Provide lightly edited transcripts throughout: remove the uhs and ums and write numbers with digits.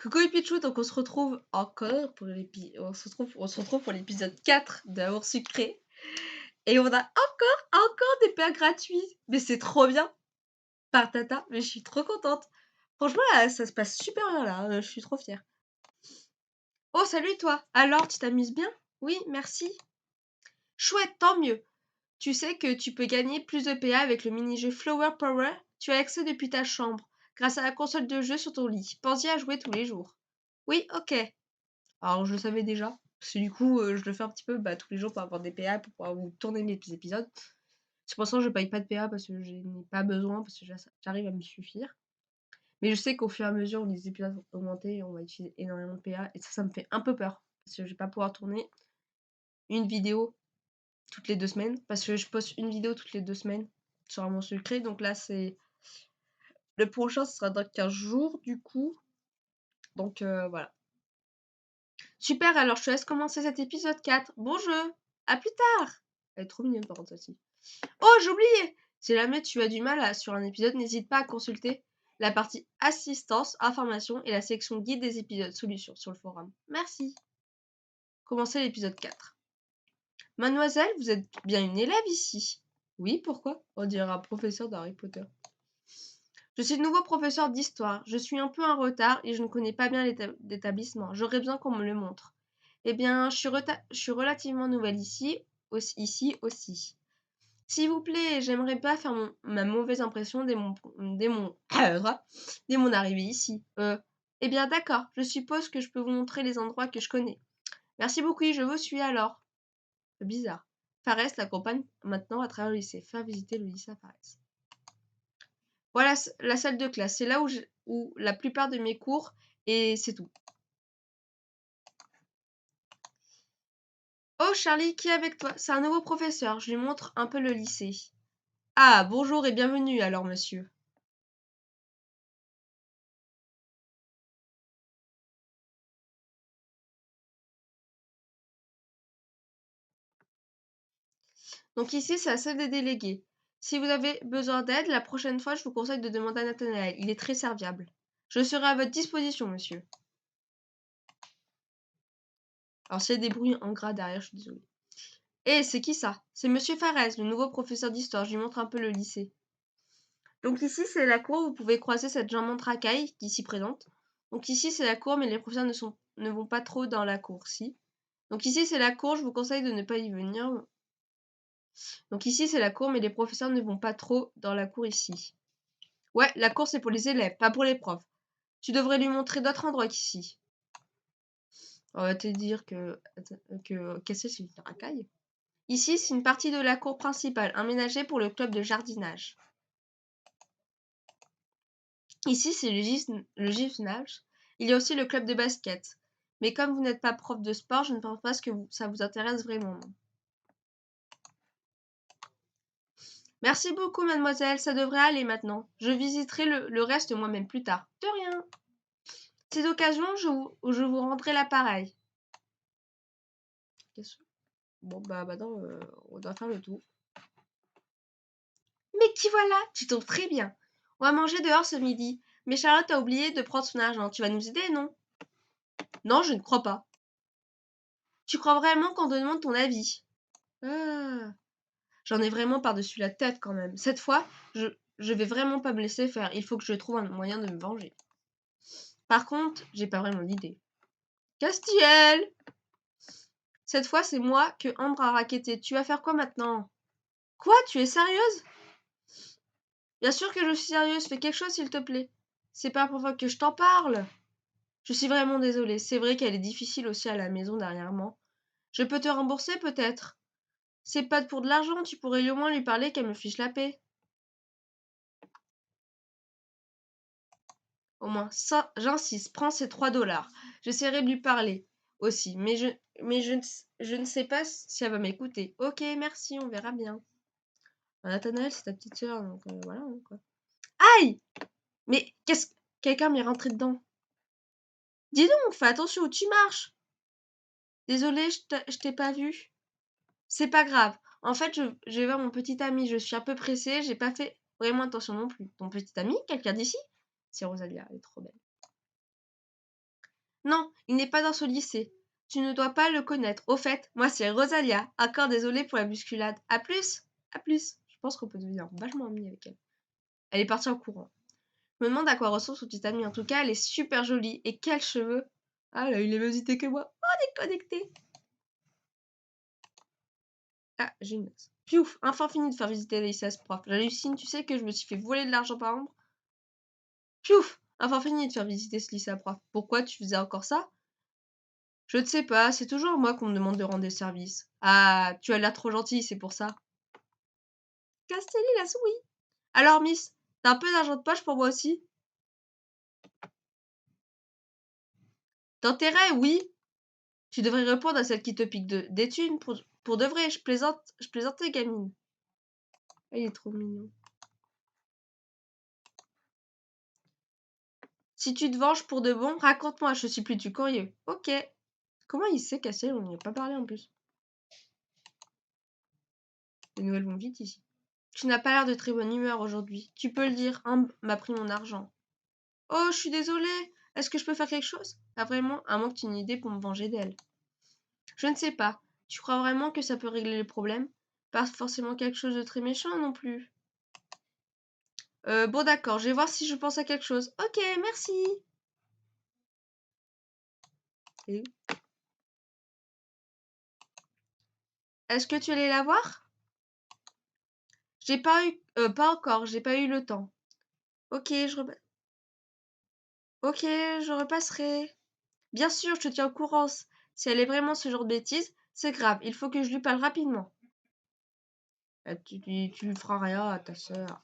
Coucou et Pichou, donc on se retrouve encore pour on se retrouve pour l'épisode 4 d'Amour sucré. Et on a encore des PA gratuits. Mais c'est trop bien. Par Tata, mais je suis trop contente. Franchement, là, ça se passe super bien là, je suis trop fière. Oh, salut toi. Alors, tu t'amuses bien? Oui, merci. Chouette, tant mieux. Tu sais que tu peux gagner plus de PA avec le mini-jeu Flower Power. Tu as accès depuis ta chambre, grâce à la console de jeu sur ton lit. Pense-y à jouer tous les jours. Oui, ok. Alors je le savais déjà, parce que du coup, je le fais un petit peu, tous les jours pour avoir des PA, pour pouvoir vous tourner mes épisodes. C'est pour ça que je paye pas de PA parce que je n'ai pas besoin, parce que j'arrive à me suffire. Mais je sais qu'au fur et à mesure où les épisodes vont augmenter, on va utiliser énormément de PA et ça me fait un peu peur. Parce que je vais pas pouvoir tourner une vidéo toutes les 2 semaines, parce que je poste une vidéo toutes les 2 semaines sur Amour sucré. Donc là, c'est le prochain, ce sera dans 15 jours du coup. Donc voilà. Super, alors je te laisse commencer cet épisode 4. Bon jeu, à plus tard. Elle est trop mignonne par contre celle-ci. Oh, j'ai oublié. Si jamais tu as du mal sur un épisode, n'hésite pas à consulter la partie assistance, information et la section guide des épisodes solutions sur le forum. Merci. Commencez l'épisode 4. Mademoiselle, vous êtes bien une élève ici? Oui, pourquoi? On dirait un professeur d'Harry Potter. Je suis le nouveau professeur d'histoire. Je suis un peu en retard et je ne connais pas bien l'établissement. J'aurais besoin qu'on me le montre. Eh bien, je suis relativement nouvelle ici aussi. S'il vous plaît, j'aimerais pas faire ma mauvaise impression dès mon arrivée ici. Eh bien, d'accord. Je suppose que je peux vous montrer les endroits que je connais. Merci beaucoup, je vous suis alors. Bizarre. Fares l'accompagne maintenant à travers le lycée. Faire visiter le lycée à Fares. Voilà la salle de classe. C'est là où la plupart de mes cours et c'est tout. Oh Charlie, qui est avec toi? C'est un nouveau professeur. Je lui montre un peu le lycée. Ah, bonjour et bienvenue alors, monsieur. Donc ici, c'est la salle des délégués. Si vous avez besoin d'aide, la prochaine fois, je vous conseille de demander à Nathanaël. Il est très serviable. Je serai à votre disposition, monsieur. Alors, s'il y a des bruits en gras derrière, je suis désolée. Eh, c'est qui ça? C'est monsieur Farès, le nouveau professeur d'histoire. Je lui montre un peu le lycée. Donc ici, c'est la cour. Vous pouvez croiser cette charmante racaille qui s'y présente. Donc ici, c'est la cour, mais les professeurs ne vont pas trop dans la cour, si. Donc ici, c'est la cour. Je vous conseille de ne pas y venir. Donc ici, c'est la cour, mais les professeurs ne vont pas trop dans la cour ici. Ouais, la cour, c'est pour les élèves, pas pour les profs. Tu devrais lui montrer d'autres endroits qu'ici. On va te dire que casser, c'est une racaille. Ici, c'est une partie de la cour principale, aménagée pour le club de jardinage. Ici, c'est le gymnase. Il y a aussi le club de basket. Mais comme vous n'êtes pas prof de sport, je ne pense pas que ça vous intéresse vraiment. Merci beaucoup, mademoiselle. Ça devrait aller maintenant. Je visiterai le reste moi-même plus tard. De rien. Cette occasion, je vous rendrai l'appareil. Bon, maintenant, on doit faire le tour. Mais qui voilà? Tu tombes très bien. On va manger dehors ce midi. Mais Charlotte a oublié de prendre son argent. Tu vas nous aider, non? Non, je ne crois pas. Tu crois vraiment qu'on te demande ton avis? Ah, j'en ai vraiment par-dessus la tête quand même. Cette fois, je vais vraiment pas me laisser faire. Il faut que je trouve un moyen de me venger. Par contre, j'ai pas vraiment d'idée. Castiel! Cette fois, c'est moi que Ambre a racketté. Tu vas faire quoi maintenant? Quoi? Tu es sérieuse? Bien sûr que je suis sérieuse. Fais quelque chose, s'il te plaît. C'est pas pour que je t'en parle. Je suis vraiment désolée. C'est vrai qu'elle est difficile aussi à la maison dernièrement. Je peux te rembourser peut-être. C'est pas pour de l'argent, tu pourrais au moins lui parler qu'elle me fiche la paix. Au moins, ça, j'insiste, prends ces 3 $. J'essaierai de lui parler aussi, je ne sais pas si elle va m'écouter. Ok, merci, on verra bien. Nathanaël, c'est ta petite sœur, donc voilà. Quoi. Aïe! Mais qu'est-ce... Quelqu'un m'est rentré dedans. Dis donc, fais attention où tu marches. Désolée, je t'ai pas vu. C'est pas grave. En fait, je vais voir mon petit ami. Je suis un peu pressée. J'ai pas fait vraiment attention non plus. Ton petit ami, quelqu'un d'ici? C'est Rosalia, elle est trop belle. Non, il n'est pas dans ce lycée. Tu ne dois pas le connaître. Au fait, moi c'est Rosalia. Encore désolée pour la bousculade. À plus. À plus. Je pense qu'on peut devenir vachement amis avec elle. Elle est partie en courant. Je me demande à quoi ressemble son petit amie. En tout cas, elle est super jolie. Et quels cheveux. Ah, elle a eu les mêmes idées que moi. Oh, on est connectés. Ah, j'ai une note. Piouf, enfin fini de faire visiter Alice à ce prof. J'hallucine, tu sais que je me suis fait voler de l'argent par Ambre. Piouf, enfin fini de faire visiter ce lycée à prof. Pourquoi tu faisais encore ça? Je ne sais pas, c'est toujours moi qu'on me demande de rendre des services. Ah, tu as l'air trop gentil, c'est pour ça. Castelli la souris. Alors, Miss, t'as un peu d'argent de poche pour moi aussi? D'intérêt, oui. Tu devrais répondre à celle qui te pique des thunes pour de vrai. Je plaisantais, gamine. Il est trop mignon. Si tu te venges pour de bon, raconte-moi, je suis plus du courrier. Ok. Comment il sait Castelli? On n'y a pas parlé en plus. Les nouvelles vont vite ici. Tu n'as pas l'air de très bonne humeur aujourd'hui. Tu peux le dire, Ambre m'a pris mon argent. Oh, je suis désolée. Est-ce que je peux faire quelque chose? Pas vraiment, à moins que tu aies une idée pour me venger d'elle. Je ne sais pas. Tu crois vraiment que ça peut régler le problème? Pas forcément quelque chose de très méchant non plus. Bon d'accord, je vais voir si je pense à quelque chose. Ok, merci. Et est-ce que tu allais la voir? J'ai pas eu... pas encore, j'ai pas eu le temps. Ok, ok, je repasserai. Bien sûr, je te tiens au courant. Si elle est vraiment ce genre de bêtises, c'est grave, il faut que je lui parle rapidement. Tu lui feras rien à ta sœur.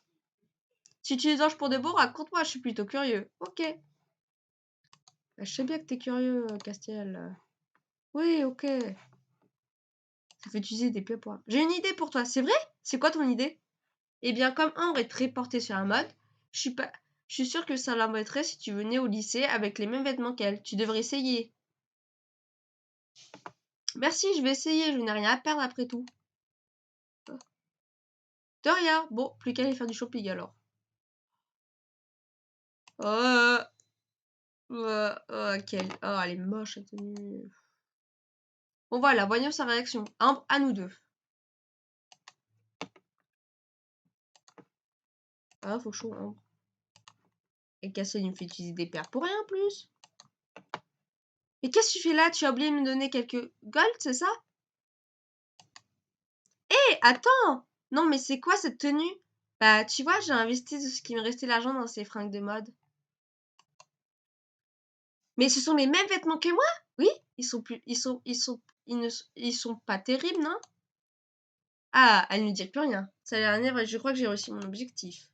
Si tu les anges pour de bon, raconte-moi, je suis plutôt curieux. Ok. Bah, je sais bien que t'es curieux, Castiel. Oui, ok. Ça fait utiliser des pieds points. J'ai une idée pour toi, c'est vrai? C'est quoi ton idée? Eh bien, comme Ambre est très portée sur la mode, je suis pas... je suis sûre que ça l'embêterait si tu venais au lycée avec les mêmes vêtements qu'elle. Tu devrais essayer. Merci, je vais essayer, je n'ai rien à perdre après tout. De rien. Bon, plus qu'à aller faire du shopping alors. Oh, oh, elle est moche, cette tenue. Bon voilà, voyons sa réaction. Ambre, à nous deux. Ah, faut chaud, Ambre. Et Cassel, il me fait utiliser des paires pour rien en plus. Mais qu'est-ce que tu fais là? Tu as oublié de me donner quelques gold, c'est ça? Hé, attends! Non, mais c'est quoi cette tenue? Bah, tu vois, j'ai investi de ce qui me restait l'argent dans ces fringues de mode. Mais ce sont les mêmes vêtements que moi? Oui, ils sont plus, ils sont pas terribles, non? Ah, elle ne dit plus rien. Ça a l'air vrai, je crois que j'ai réussi mon objectif.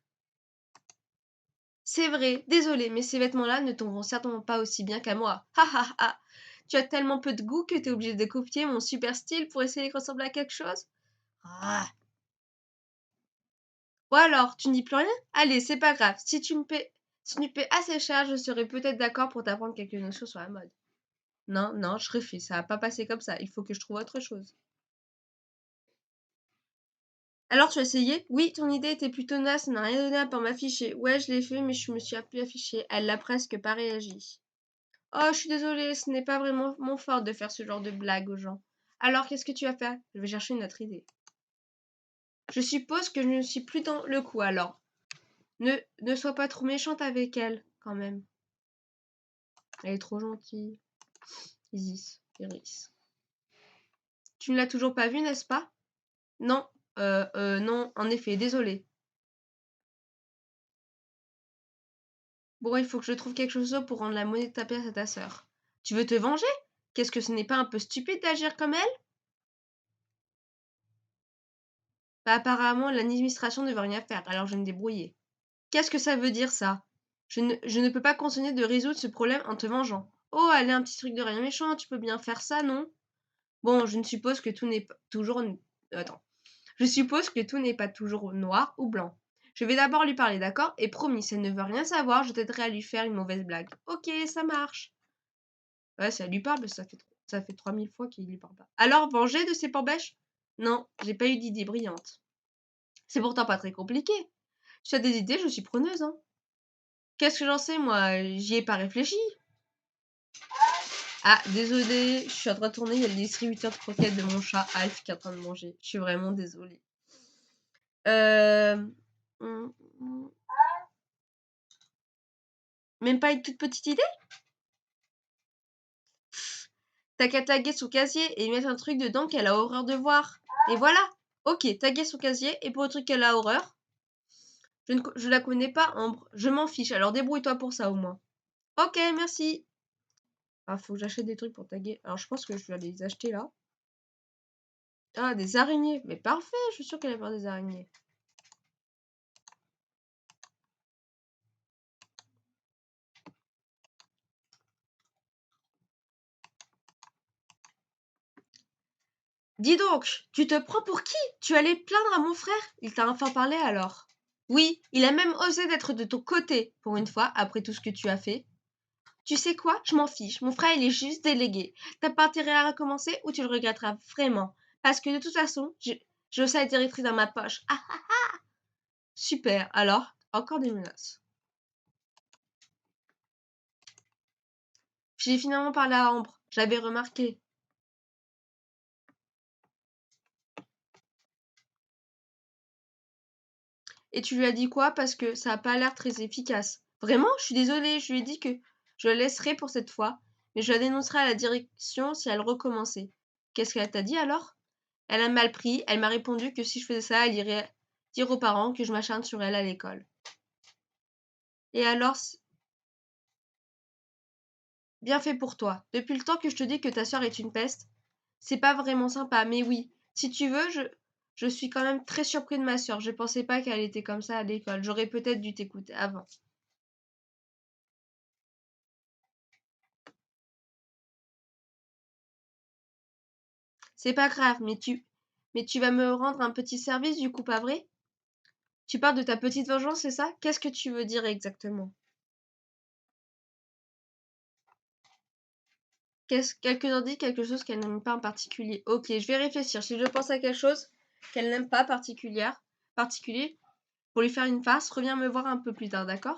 C'est vrai, désolé, mais ces vêtements-là ne t'en vont certainement pas aussi bien qu'à moi. Ha ha ha! Tu as tellement peu de goût que t'es obligé de copier mon super style pour essayer de ressembler à quelque chose? Ah! Ou alors, tu ne dis plus rien? Allez, c'est pas grave. Si tu me paies assez cher, je serai peut-être d'accord pour t'apprendre quelques notions sur la mode. Non, non, je refuse. Ça va pas passer comme ça. Il faut que je trouve autre chose. Alors, tu as essayé? Oui, ton idée était plutôt naze, ça n'a rien donné à part m'afficher. Ouais, je l'ai fait, mais je me suis plus affichée. Elle n'a presque pas réagi. Oh, je suis désolée, ce n'est pas vraiment mon fort de faire ce genre de blague aux gens. Alors, qu'est-ce que tu vas faire? Je vais chercher une autre idée. Je suppose que je ne suis plus dans le coup alors. Ne sois pas trop méchante avec elle, quand même. Elle est trop gentille. Isis, Iris. Tu ne l'as toujours pas vue, n'est-ce pas? Non, non, en effet, désolée. Bon, il faut que je trouve quelque chose d'autre pour rendre la monnaie de ta pièce à ta sœur. Tu veux te venger? Qu'est-ce que ce n'est pas un peu stupide d'agir comme elle? Bah, apparemment, l'administration ne veut rien faire, alors je vais me débrouiller. Qu'est-ce que ça veut dire ça? Je ne peux pas continuer de résoudre ce problème en te vengeant. Oh, allez, un petit truc de rien méchant, tu peux bien faire ça, non? Bon, je ne suppose que tout n'est pas toujours... Attends. Je suppose que tout n'est pas toujours noir ou blanc. Je vais d'abord lui parler, d'accord? Et promis, si elle ne veut rien savoir, je t'aiderai à lui faire une mauvaise blague. Ok, ça marche. Ouais, si elle lui parle, ça fait 3000 fois qu'il lui parle pas. Alors, venger de ses pambèches? Non, j'ai pas eu d'idée brillante. C'est pourtant pas très compliqué. Si tu as des idées, je suis preneuse, hein. Qu'est-ce que j'en sais, moi? J'y ai pas réfléchi. Ah, désolée, je suis en train de tourner, il y a le distributeur de croquettes de mon chat Alf qui est en train de manger. Je suis vraiment désolée. Hum, hum. Même pas une toute petite idée? T'as qu'à taguer son casier et mettre un truc dedans qu'elle a horreur de voir. Et voilà. Ok, taguer son casier et pour le truc qu'elle a horreur. Je la connais pas, Ambre. Je m'en fiche, alors débrouille-toi pour ça au moins. Ok, merci. Ah, faut que j'achète des trucs pour taguer. Alors je pense que je vais aller les acheter là. Ah, des araignées. Mais parfait, je suis sûre qu'elle a peur des araignées. Dis donc, tu te prends pour qui? Tu allais te plaindre à mon frère? Il t'a enfin parlé alors? Oui, il a même osé d'être de ton côté, pour une fois, après tout ce que tu as fait. Tu sais quoi? Je m'en fiche. Mon frère, il est juste délégué. T'as pas intérêt à recommencer ou tu le regretteras vraiment. Parce que de toute façon, j'ai aussi la directrice dans ma poche. Ah, super. Alors, encore des menaces. J'ai finalement parlé à Ambre. J'avais remarqué. Et tu lui as dit quoi? Parce que ça a pas l'air très efficace. Vraiment? Je suis désolée. Je lui ai dit que je la laisserai pour cette fois. Mais je la dénoncerai à la direction si elle recommençait. Qu'est-ce qu'elle t'a dit alors? Elle a mal pris. Elle m'a répondu que si je faisais ça, elle irait dire aux parents que je m'acharne sur elle à l'école. Et alors, bien fait pour toi. Depuis le temps que je te dis que ta sœur est une peste, c'est pas vraiment sympa, mais oui, si tu veux, je suis quand même très surpris de ma sœur. Je pensais pas qu'elle était comme ça à l'école. J'aurais peut-être dû t'écouter avant. C'est pas grave, mais tu vas me rendre un petit service du coup, pas vrai? Tu parles de ta petite vengeance, c'est ça? Qu'est-ce que tu veux dire exactement? Quelques indices, quelque chose qu'elle n'aime pas en particulier. Ok, je vais réfléchir. Si je pense à quelque chose qu'elle n'aime pas particulier, pour lui faire une farce, reviens me voir un peu plus tard, d'accord?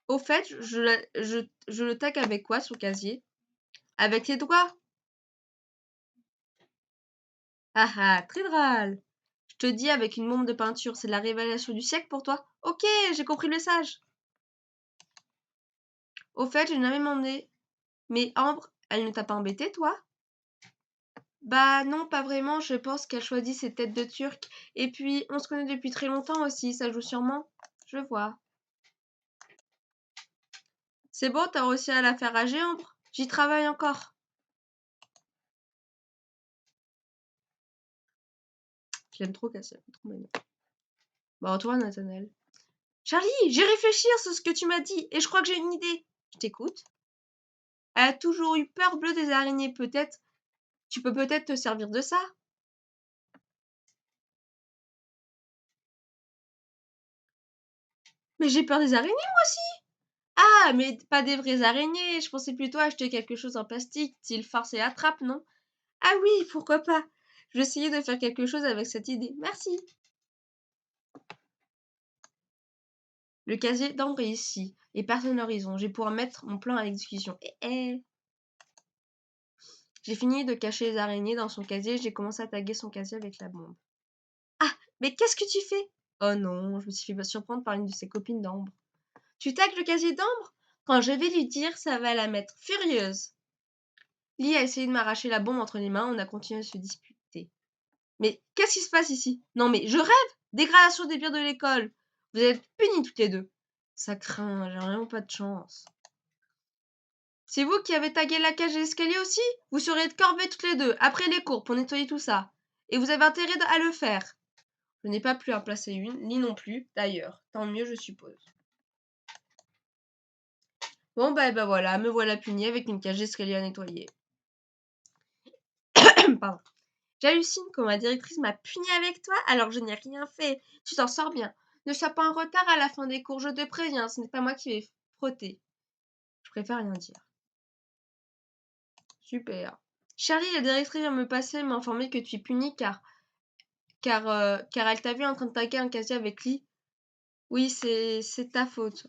Au fait, je le tague avec quoi sur le casier? Avec les doigts. Ah ah, très drôle. Je te dis avec une bombe de peinture, c'est la révélation du siècle pour toi? Ok, j'ai compris le message. Au fait, je n'ai jamais demandé. Mais Ambre, elle ne t'a pas embêté, toi? Bah non, pas vraiment, je pense qu'elle choisit ses têtes de turc. Et puis, on se connaît depuis très longtemps aussi, ça joue sûrement. Je vois. C'est bon, t'as réussi à la faire rager, Ambre? J'y travaille encore. J'aime trop Cassia, trop mignon. Bon, toi, Nathanaël. Charlie, j'ai réfléchi sur ce que tu m'as dit et je crois que j'ai une idée. Je t'écoute. Elle a toujours eu peur bleue des araignées, peut-être. Tu peux peut-être te servir de ça. Mais j'ai peur des araignées, moi aussi. Ah, mais pas des vraies araignées. Je pensais plutôt acheter quelque chose en plastique, style farce et attrape, non? Ah oui, pourquoi pas. Je vais essayer de faire quelque chose avec cette idée. Merci. Le casier d'Ambre est ici, et personne n'horizon. Je vais pouvoir mettre mon plan à l'exécution. J'ai fini de cacher les araignées dans son casier, j'ai commencé à taguer son casier avec la bombe. Ah, mais qu'est-ce que tu fais? Oh non, je me suis fait surprendre par une de ses copines d'Ambre. Tu tagues le casier d'Ambre? Quand je vais lui dire, ça va la mettre furieuse. Lee a essayé de m'arracher la bombe entre les mains, on a continué à se disputer. Mais qu'est-ce qui se passe ici? Non mais je rêve! Dégradation des biens de l'école! Vous êtes punis toutes les deux. Ça craint, j'ai vraiment pas de chance. C'est vous qui avez tagué la cage et l'escalier aussi? Vous serez de corvée toutes les deux, après les cours, pour nettoyer tout ça. Et vous avez intérêt à le faire. Je n'ai pas pu en placer une, ni non plus, d'ailleurs. Tant mieux, je suppose. Bon, bah voilà, me voilà punie avec une cage d'escalier à nettoyer. Pardon. J'hallucine quand ma directrice m'a punie avec toi alors que je n'ai rien fait. Tu t'en sors bien. Ne sois pas en retard à la fin des cours, je te préviens, ce n'est pas moi qui vais frotter. Je préfère rien dire. Super. Charlie, la directrice vient me passer m'informer que tu es punie car elle t'a vu en train de taguer un casier avec Lee. Oui, c'est ta faute.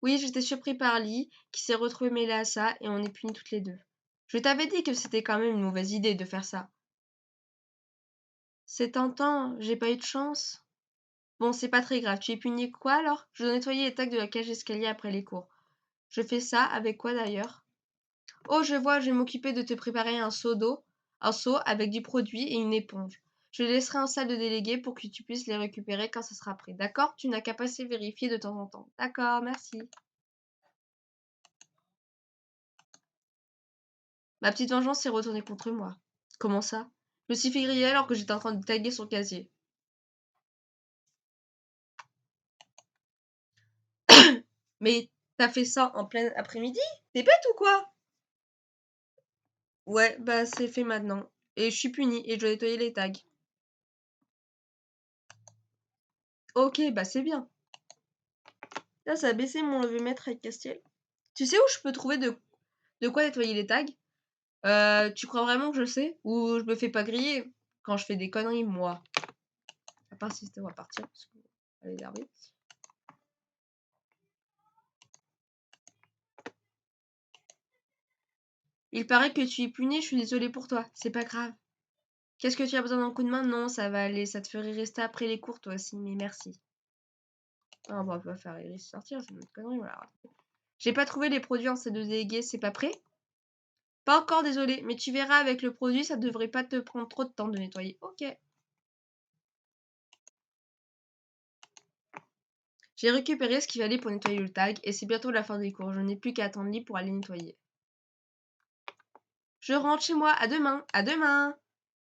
Oui, j'étais surpris par Lee, qui s'est retrouvé mêlé à ça, et on est punis toutes les deux. Je t'avais dit que c'était quand même une mauvaise idée de faire ça. C'est tentant, j'ai pas eu de chance. Bon, c'est pas très grave. Tu es puni quoi alors? Je dois nettoyer les tacs de la cage d'escalier après les cours. Je fais ça avec quoi d'ailleurs? Oh, je vois, je vais m'occuper de te préparer un seau d'eau, un seau avec du produit et une éponge. Je les laisserai en salle de délégués pour que tu puisses les récupérer quand ça sera prêt. D'accord? Tu n'as qu'à passer vérifier de temps en temps. D'accord, merci. Ma petite vengeance s'est retournée contre moi. Comment ça? Je me suis fait griller alors que j'étais en train de taguer son casier. Mais t'as fait ça en plein après-midi? T'es bête ou quoi? Ouais, bah c'est fait maintenant. Et je suis punie et je dois nettoyer les tags. Ok, bah c'est bien. Là, ça a baissé mon levée-mètre avec Castiel. Tu sais où je peux trouver de quoi nettoyer les tags? Tu crois vraiment que je sais? Ou je me fais pas griller quand je fais des conneries, moi? À part si c'était on va partir, parce qu'elle est énervée. Il paraît que tu es puni, je suis désolée pour toi. C'est pas grave. Qu'est-ce que tu as besoin d'un coup de main? Non, ça va aller. Ça te ferait rester après les cours, toi aussi, mais merci. Ah, bon, on va pas faire Iris sortir, c'est une autre connerie, voilà. J'ai pas trouvé les produits en C2 délégué, c'est pas prêt? Pas encore, désolé, mais tu verras avec le produit, ça devrait pas te prendre trop de temps de nettoyer. Ok. J'ai récupéré ce qu'il fallait pour nettoyer le tag, et c'est bientôt la fin des cours. Je n'ai plus qu'à attendre Lee pour aller nettoyer. Je rentre chez moi, à demain, à demain!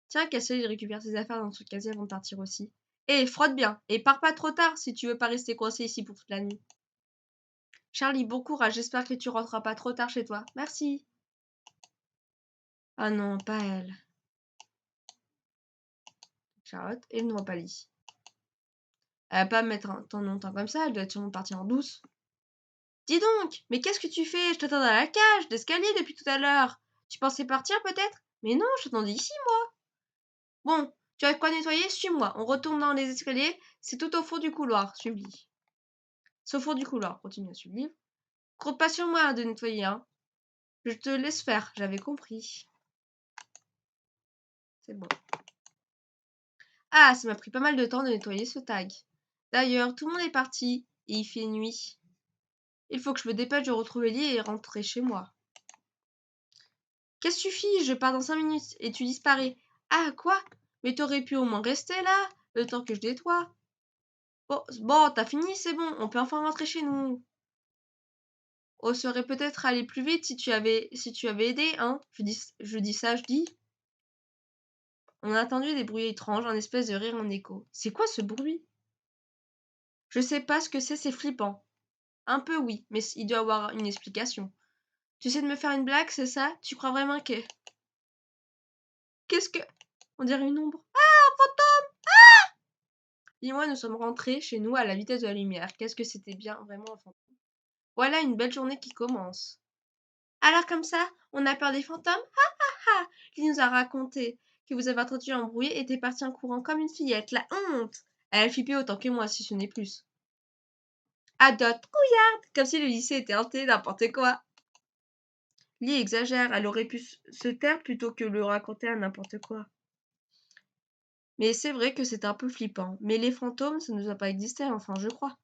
Tiens, Cassiel, il récupère ses affaires dans son casier avant de partir aussi. Et frotte bien, et pars pas trop tard si tu veux pas rester coincé ici pour toute la nuit. Charlie, bon courage, j'espère que tu rentreras pas trop tard chez toi. Merci. Ah non, pas elle. Charlotte, et ne voit pas Lee. Elle va pas me mettre un temps longtemps comme ça, elle doit sûrement partir en douce. Dis donc, mais qu'est-ce que tu fais? Je t'attends dans la cage d'escalier depuis tout à l'heure. Tu pensais partir peut-être? Mais non, je t'attendais ici, moi. Bon, tu as de quoi nettoyer? Suis-moi. On retourne dans les escaliers. C'est tout au fond du couloir. Suive-Lee. C'est au fond du couloir. Continue à suivre Lee. Compte pas sur moi de nettoyer, hein. Je te laisse faire. J'avais compris. C'est bon. Ah, ça m'a pris pas mal de temps de nettoyer ce tag. D'ailleurs, tout le monde est parti et il fait nuit. Il faut que je me dépêche de retrouver Lee et rentrer chez moi. Qu'est-ce que tu fiches? Je pars dans 5 minutes et tu disparais. Ah, quoi? Mais t'aurais pu au moins rester là, le temps que je nettoie. Bon, t'as fini, c'est bon, on peut enfin rentrer chez nous. On serait peut-être allé plus vite si tu avais aidé, hein. Je dis ça, je dis. On a entendu des bruits étranges, un espèce de rire en écho. C'est quoi ce bruit? Je sais pas ce que c'est flippant. Un peu oui, mais il doit avoir une explication. Tu essaies de me faire une blague, c'est ça? Tu crois vraiment que... Qu'est-ce que... On dirait une ombre. Ah, un fantôme! Et moi, nous sommes rentrés chez nous à la vitesse de la lumière. Qu'est-ce que c'était bien, vraiment un fantôme. Voilà une belle journée qui commence. Alors comme ça, on a peur des fantômes? Ha ha ha! Qui nous a raconté que vous avez entendu un bruit et était partie en courant comme une fillette. La honte! Elle a flippé autant que moi, si ce n'est plus. Adot, couillarde! Comme si le lycée était hanté, n'importe quoi. Lee exagère, elle aurait pu se taire plutôt que le raconter à n'importe quoi. Mais c'est vrai que c'est un peu flippant. Mais les fantômes, ça ne nous a pas existé, enfin, je crois.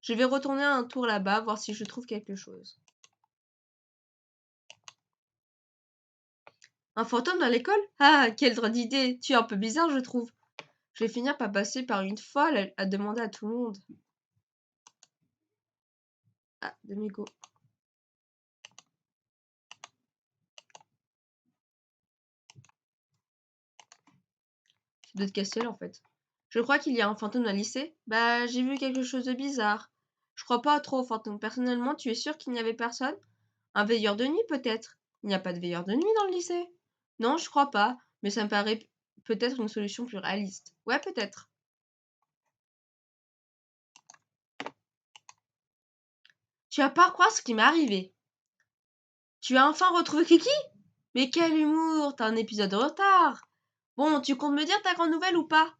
Je vais retourner un tour là-bas, voir si je trouve quelque chose. Un fantôme dans l'école? Ah, quelle drôle d'idée! Tu es un peu bizarre, je trouve. Je vais finir par passer par une folle à demander à tout le monde. Ah, demi-go. C'est d'autres Castiel, en fait. Je crois qu'il y a un fantôme dans le lycée. Bah, j'ai vu quelque chose de bizarre. Je crois pas trop aux fantômes. Personnellement, tu es sûr qu'il n'y avait personne? Un veilleur de nuit, peut-être? Il n'y a pas de veilleur de nuit dans le lycée? Non, je crois pas. Mais ça me paraît peut-être une solution plus réaliste. Ouais, peut-être. Tu vas pas croire ce qui m'est arrivé. Tu as enfin retrouvé Kiki? Mais quel humour! T'as un épisode de retard. Bon, tu comptes me dire ta grande nouvelle ou pas?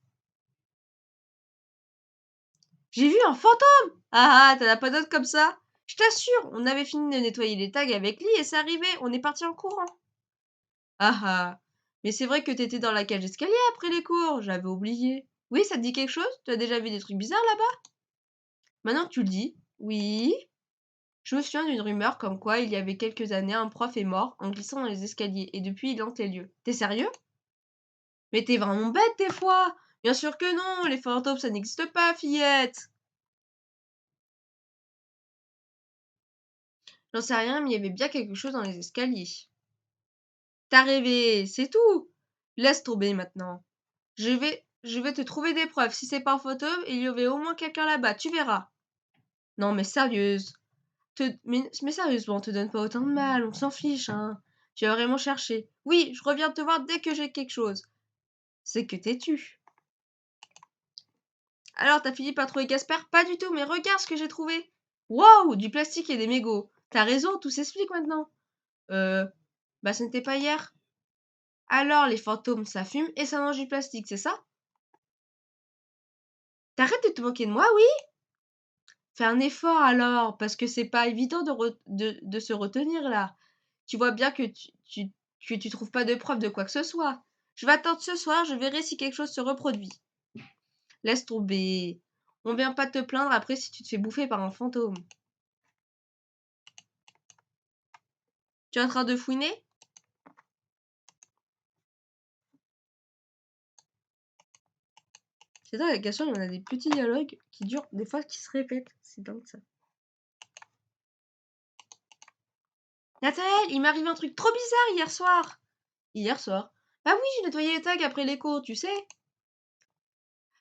J'ai vu un fantôme! Ah ah, t'en as pas d'autres comme ça? Je t'assure, on avait fini de nettoyer les tags avec Lee et c'est arrivé, on est parti en courant. Ah ah, mais c'est vrai que t'étais dans la cage d'escalier après les cours, j'avais oublié. Oui, ça te dit quelque chose? Tu as déjà vu des trucs bizarres là-bas? Maintenant que tu le dis, oui. Je me souviens d'une rumeur comme quoi il y avait quelques années un prof est mort en glissant dans les escaliers et depuis il hante les lieux. T'es sérieux? Mais t'es vraiment bête des fois! Bien sûr que non, les fantômes ça n'existe pas, fillette! J'en sais rien, mais il y avait bien quelque chose dans les escaliers. T'as rêvé, c'est tout! Laisse tomber maintenant. Je vais te trouver des preuves. Si c'est pas un fantôme, il y avait au moins quelqu'un là-bas, tu verras. Non, mais sérieuse. Mais sérieusement, te donne pas autant de mal, on s'en fiche, hein. Tu as vraiment cherché. Oui, je reviens te voir dès que j'ai quelque chose. C'est que t'es tu. Alors, t'as fini par trouver Casper? Pas du tout, mais regarde ce que j'ai trouvé. Waouh, du plastique et des mégots. T'as raison, tout s'explique maintenant. Euh, bah ce n'était pas hier. Alors, les fantômes, ça fume et ça mange du plastique, c'est ça? T'arrêtes de te moquer de moi, oui? Fais un effort alors, parce que c'est pas évident de se retenir là. Tu vois bien que tu trouves pas de preuves de quoi que ce soit. Je vais attendre ce soir, je verrai si quelque chose se reproduit. Laisse tomber. On vient pas te plaindre après si tu te fais bouffer par un fantôme. Tu es en train de fouiner? C'est ça la question, on a des petits dialogues qui durent, des fois qui se répètent. C'est dingue ça. Nathanaël, il m'est arrivé un truc trop bizarre hier soir. Hier soir? Bah oui, j'ai nettoyé les tags après les cours, tu sais.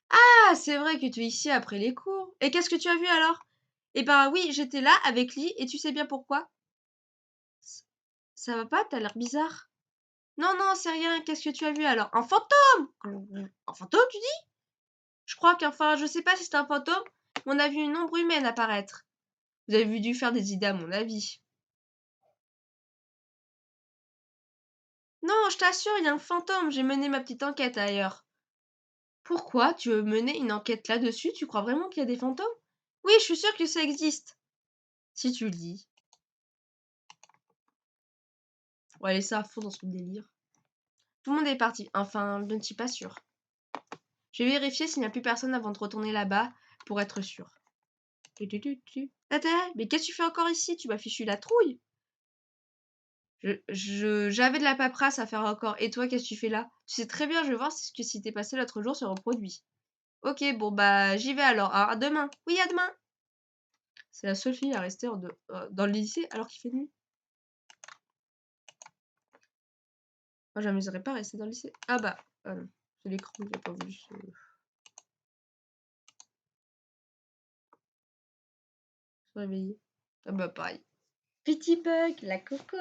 Ah, c'est vrai que tu es ici après les cours. Et qu'est-ce que tu as vu alors? Eh ben oui, j'étais là avec Lee et tu sais bien pourquoi? C- Ça va pas, t'as l'air bizarre. Non, non, c'est rien, qu'est-ce que tu as vu alors? Un fantôme! Un fantôme, tu dis? Je crois qu'enfin, je sais pas si c'est un fantôme, mais on a vu une ombre humaine apparaître. Vous avez dû faire des idées à mon avis. Non, je t'assure, il y a un fantôme, j'ai mené ma petite enquête ailleurs. Pourquoi tu veux mener une enquête là-dessus? Tu crois vraiment qu'il y a des fantômes? Oui, je suis sûre que ça existe. Si tu le dis. On va laisser à fond dans son délire. Tout le monde est parti. Enfin, je ne suis pas sûre. Je vais vérifier s'il n'y a plus personne avant de retourner là-bas pour être sûre. Attends, mais qu'est-ce que tu fais encore ici? Tu m'as fichu la trouille. J'avais de la paperasse à faire encore. Et toi, qu'est-ce que tu fais là? Tu sais très bien, je vais voir si ce que si t'es passé l'autre jour se reproduit. Ok, bon bah j'y vais alors. À demain. Oui, à demain. C'est la seule fille à rester dans le lycée alors qu'il fait nuit. Moi, j'amuserais pas à rester dans le lycée. Ah bah, ah non. C'est l'écran, j'ai pas vu. Se réveiller. Ah bah pareil. Petit bug, la coco.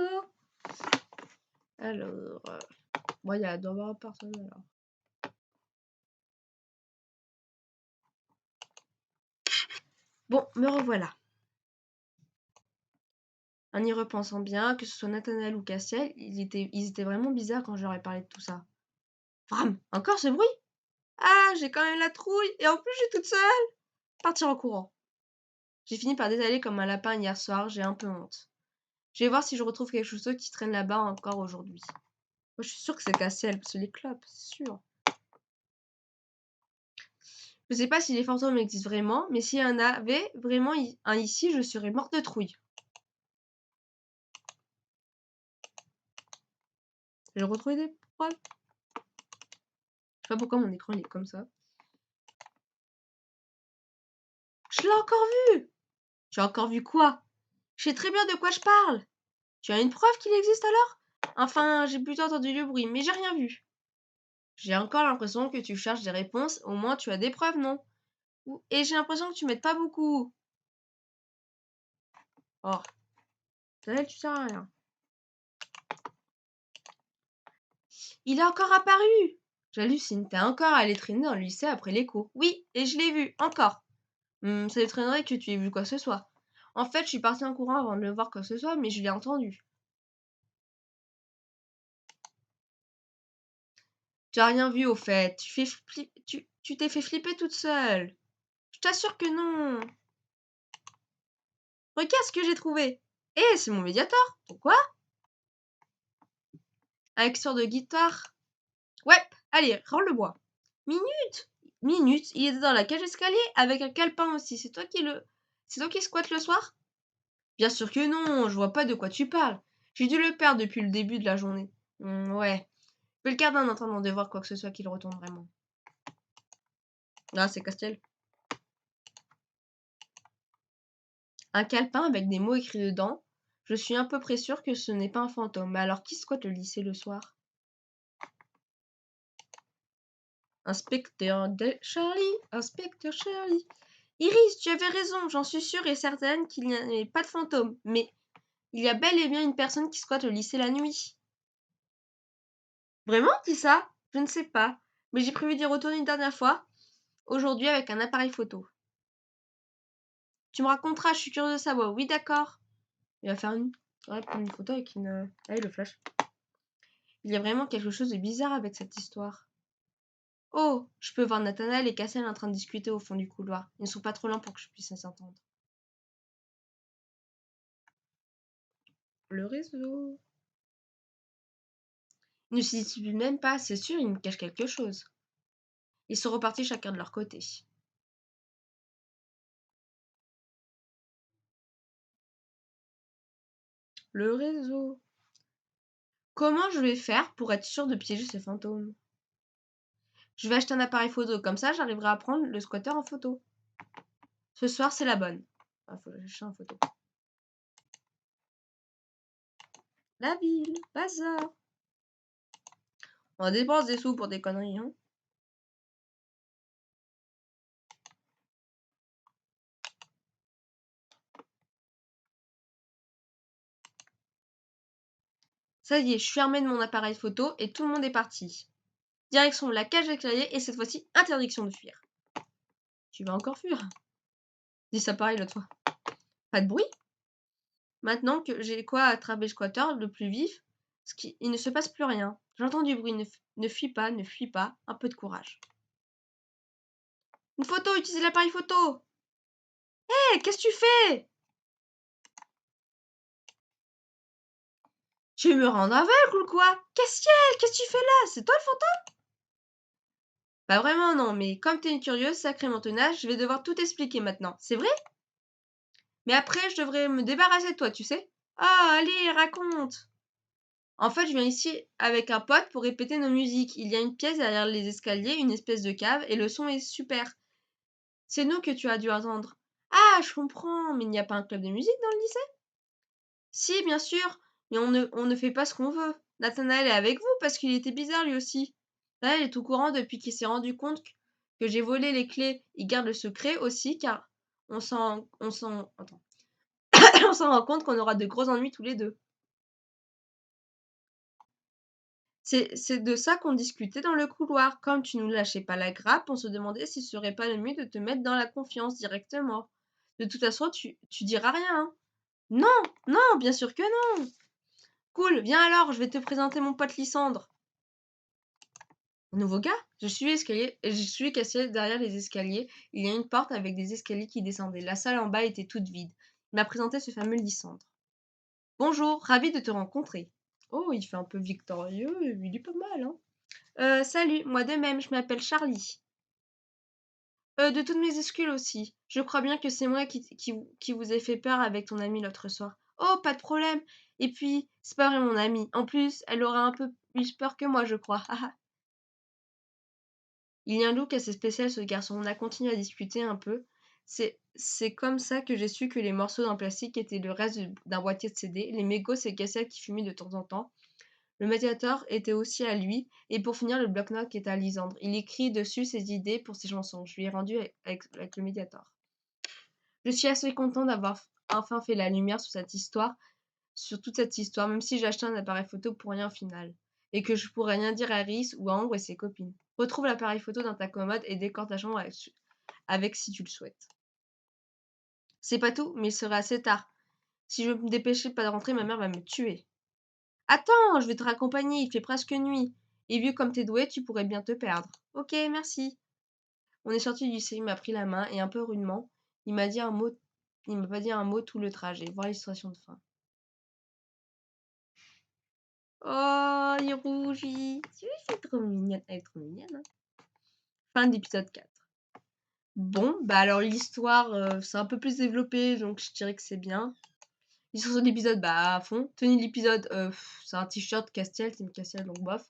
Alors, bon, il doit y avoir personne alors. Bon, me revoilà. En y repensant bien, que ce soit Nathanaël ou Castiel, ils étaient vraiment bizarres quand je leur ai parlé de tout ça. Vram, encore ce bruit? Ah, j'ai quand même la trouille, et en plus je suis toute seule. Partir en courant. J'ai fini par détaler comme un lapin hier soir, j'ai un peu honte. Je vais voir si je retrouve quelque chose d'autre qui traîne là-bas encore aujourd'hui. Moi, je suis sûre que c'est Castiel, parce que les clopes, c'est sûr. Je sais pas si les fantômes existent vraiment, mais s'il y en avait vraiment un ici, je serais morte de trouille. J'ai retrouvé des preuves. Je sais pas pourquoi mon écran il est comme ça. Je l'ai encore vu! Tu as encore vu quoi? Je sais très bien de quoi je parle. Tu as une preuve qu'il existe alors? Enfin, j'ai plutôt entendu le bruit, mais j'ai rien vu. J'ai encore l'impression que tu cherches des réponses, au moins tu as des preuves, non? Et j'ai l'impression que tu m'aides pas beaucoup. Oh, Daniel, tu sers à rien. Il est encore apparu! J'hallucine, t'es encore allé traîner dans le lycée après les cours. Oui, et je l'ai vu, encore. Ça m'étonnerait que tu aies vu quoi que ce soit. En fait, je suis partie en courant avant de le voir quoi que ce soit, mais je l'ai entendu. Tu as rien vu au fait. Tu t'es fait flipper toute seule. Je t'assure que non. Regarde ce que j'ai trouvé. Eh, c'est mon médiator. Pourquoi? Avec sort de guitare. Ouais, allez, rends-le-moi. Minute. Minute, il était dans la cage escalier avec un calepin aussi. C'est toi qui squattes le soir? Bien sûr que non, je vois pas de quoi tu parles. J'ai dû le perdre depuis le début de la journée. Ouais. Je vais le garder en attendant de voir quoi que ce soit qu'il retourne vraiment. Ah, c'est Castiel. Un calepin avec des mots écrits dedans. Je suis à peu près sûre que ce n'est pas un fantôme. Mais alors qui squatte le lycée le soir? Inspecteur Charlie, inspecteur Charlie. Iris, tu avais raison, j'en suis sûre et certaine qu'il n'y avait pas de fantôme. Mais il y a bel et bien une personne qui squatte le lycée la nuit. Vraiment, qui ça? Je ne sais pas. Mais j'ai prévu d'y retourner une dernière fois, aujourd'hui avec un appareil photo. Tu me raconteras, je suis curieuse de savoir. Oui, d'accord. Il va faire prendre une photo avec une. Allez, le flash. Il y a vraiment quelque chose de bizarre avec cette histoire. Oh, je peux voir Nathanaël et Cassel en train de discuter au fond du couloir. Ils ne sont pas trop lents pour que je puisse s'entendre. Le réseau. Ils ne s'y disputent même pas, c'est sûr, ils me cachent quelque chose. Ils sont repartis chacun de leur côté. Le réseau. Comment je vais faire pour être sûre de piéger ces fantômes? Je vais acheter un appareil photo, comme ça j'arriverai à prendre le squatter en photo. Ce soir, c'est la bonne. Ah, faut que j'achète en photo. La ville, bazar. On dépense des sous pour des conneries, hein. Ça y est, je suis armée de mon appareil photo et tout le monde est parti. Direction la cage d'escalier et cette fois-ci, interdiction de fuir. Tu vas encore fuir? Dis ça pareil l'autre fois. Pas de bruit? Maintenant que j'ai quoi attraper le squatter le plus vif, il ne se passe plus rien. J'entends du bruit, ne fuis pas, ne fuis pas, un peu de courage. Une photo, utilisez l'appareil photo! Hé, qu'est-ce que tu fais? Tu veux me rendre aveugle ou quoi? Castiel, qu'est-ce que tu fais là? C'est toi le fantôme? Bah vraiment non, mais comme t'es une curieuse, sacrément tenace, je vais devoir tout expliquer maintenant. C'est vrai? Mais après, je devrais me débarrasser de toi, tu sais? Ah, allez, raconte! En fait, je viens ici avec un pote pour répéter nos musiques. Il y a une pièce derrière les escaliers, une espèce de cave, et le son est super. C'est nous que tu as dû attendre. Ah, je comprends, mais il n'y a pas un club de musique dans le lycée? Si, bien sûr, mais on ne fait pas ce qu'on veut. Nathanaël est avec vous parce qu'il était bizarre lui aussi. Là, il est au courant depuis qu'il s'est rendu compte que j'ai volé les clés. Il garde le secret aussi car attends. On s'en rend compte qu'on aura de gros ennuis tous les deux. C'est de ça qu'on discutait dans le couloir. Comme tu nous lâchais pas la grappe, on se demandait s'il serait pas le mieux de te mettre dans la confiance directement. De toute façon, tu diras rien, hein. Non, non, bien sûr que non. Cool, viens alors, je vais te présenter mon pote Lysandre. Un nouveau gars? Je suis cassé derrière les escaliers. Il y a une porte avec des escaliers qui descendaient. La salle en bas était toute vide. Il m'a présenté ce fameux Lysandre. Bonjour, ravi de te rencontrer. Oh, il fait un peu victorieux, il est pas mal, hein. Salut, moi de même, je m'appelle Charlie. De toutes mes excuses aussi. Je crois bien que c'est moi qui vous ai fait peur avec ton amie l'autre soir. Oh, pas de problème. Et puis, c'est pas vraiment mon amie. En plus, elle aura un peu plus peur que moi, je crois. Il y a un look assez spécial, ce garçon. On a continué à discuter un peu. C'est comme ça que j'ai su que les morceaux d'un plastique étaient le reste d'un boîtier de CD. Les mégots, c'est Cassel qui fumait de temps en temps. Le médiator était aussi à lui, et pour finir, le bloc-notes est à Lysandre. Il écrit dessus ses idées pour ses chansons. Je lui ai rendu avec le médiator. Je suis assez content d'avoir enfin fait la lumière sur toute cette histoire, même si j'ai acheté un appareil photo pour rien au final, et que je pourrais rien dire à Rhys ou à Ambre et ses copines. Retrouve l'appareil photo dans ta commode et décore ta chambre avec si tu le souhaites. C'est pas tout, mais il sera assez tard. Si je me dépêchais pas de rentrer, ma mère va me tuer. Attends, je vais te raccompagner, il fait presque nuit. Et vu comme t'es doué, tu pourrais bien te perdre. Ok, merci. On est sorti du lycée, il m'a pris la main et un peu rudement, il m'a dit un mot Il m'a pas dit un mot tout le trajet. Voir l'illustration de fin. Oh, il rougit. C'est trop mignonne. Elle est trop mignonne. Hein. Fin d'épisode 4. Bon, bah alors l'histoire, c'est un peu plus développé, donc je dirais que c'est bien. L'histoire de l'épisode, bah à fond. Tenue de l'épisode, c'est un t-shirt Castiel, c'est une Castiel, donc bof.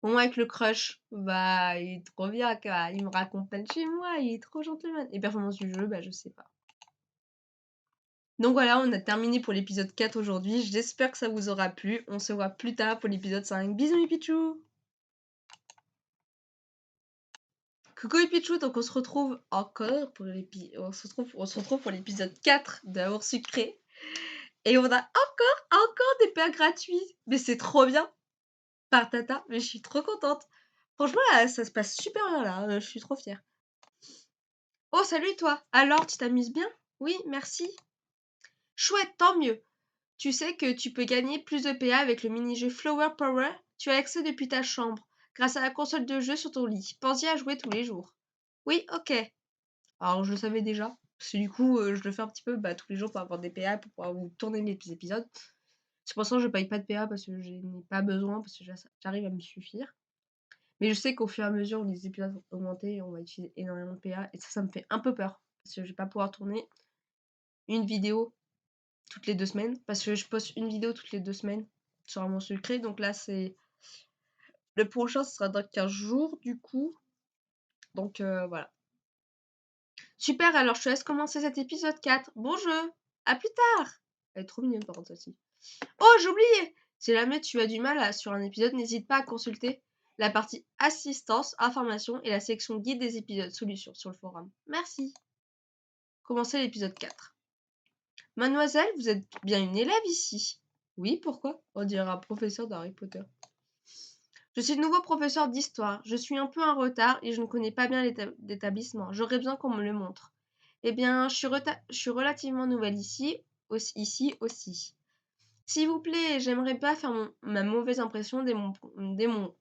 Bon, avec le crush, bah il est trop bien, quoi. Il me raccompagne chez moi, il est trop gentleman. Et performance du jeu, bah je sais pas. Donc voilà, on a terminé pour l'épisode 4 aujourd'hui. J'espère que ça vous aura plu. On se voit plus tard pour l'épisode 5. Bisous les pichous. Coucou les pichous, donc on se retrouve encore pour pour l'épisode 4 d'Amour sucré. Et on a encore des pairs gratuits. Mais c'est trop bien. Par Tata, mais je suis trop contente. Franchement, là, ça se passe super bien là, je suis trop fière. Oh, salut toi. Alors, tu t'amuses bien? Oui, merci. Chouette, tant mieux. Tu sais que tu peux gagner plus de PA avec le mini-jeu Flower Power. Tu as accès depuis ta chambre, grâce à la console de jeu sur ton lit. Pense-y à jouer tous les jours. Oui, ok. Alors, je le savais déjà. Parce que du coup, je le fais un petit peu tous les jours pour avoir des PA, pour pouvoir vous tourner mes épisodes. C'est pour ça que je paye pas de PA parce que je n'ai pas besoin, parce que j'arrive à me suffire. Mais je sais qu'au fur et à mesure où les épisodes vont augmenter, on va utiliser énormément de PA. Et ça me fait un peu peur. Parce que je vais pas pouvoir tourner une vidéo toutes les 2 semaines. Parce que je poste une vidéo toutes les 2 semaines sur mon secret. Donc là, c'est... Le prochain, ce sera dans 15 jours, du coup. Donc voilà. Super, alors je te laisse commencer cet épisode 4. Bon jeu. À plus tard. Elle est trop mignonne par contre, celle-ci. Oh, j'ai oublié. Si jamais tu as du mal sur un épisode, n'hésite pas à consulter la partie assistance, information et la section guide des épisodes solutions sur le forum. Merci. Commencez l'épisode 4. Mademoiselle, vous êtes bien une élève ici? Oui, pourquoi? On dirait un professeur d'Harry Potter. Je suis le nouveau professeur d'histoire. Je suis un peu en retard et je ne connais pas bien l'établissement. J'aurais besoin qu'on me le montre. Eh bien, je suis relativement nouvelle ici aussi. S'il vous plaît, j'aimerais pas faire ma mauvaise impression dès mon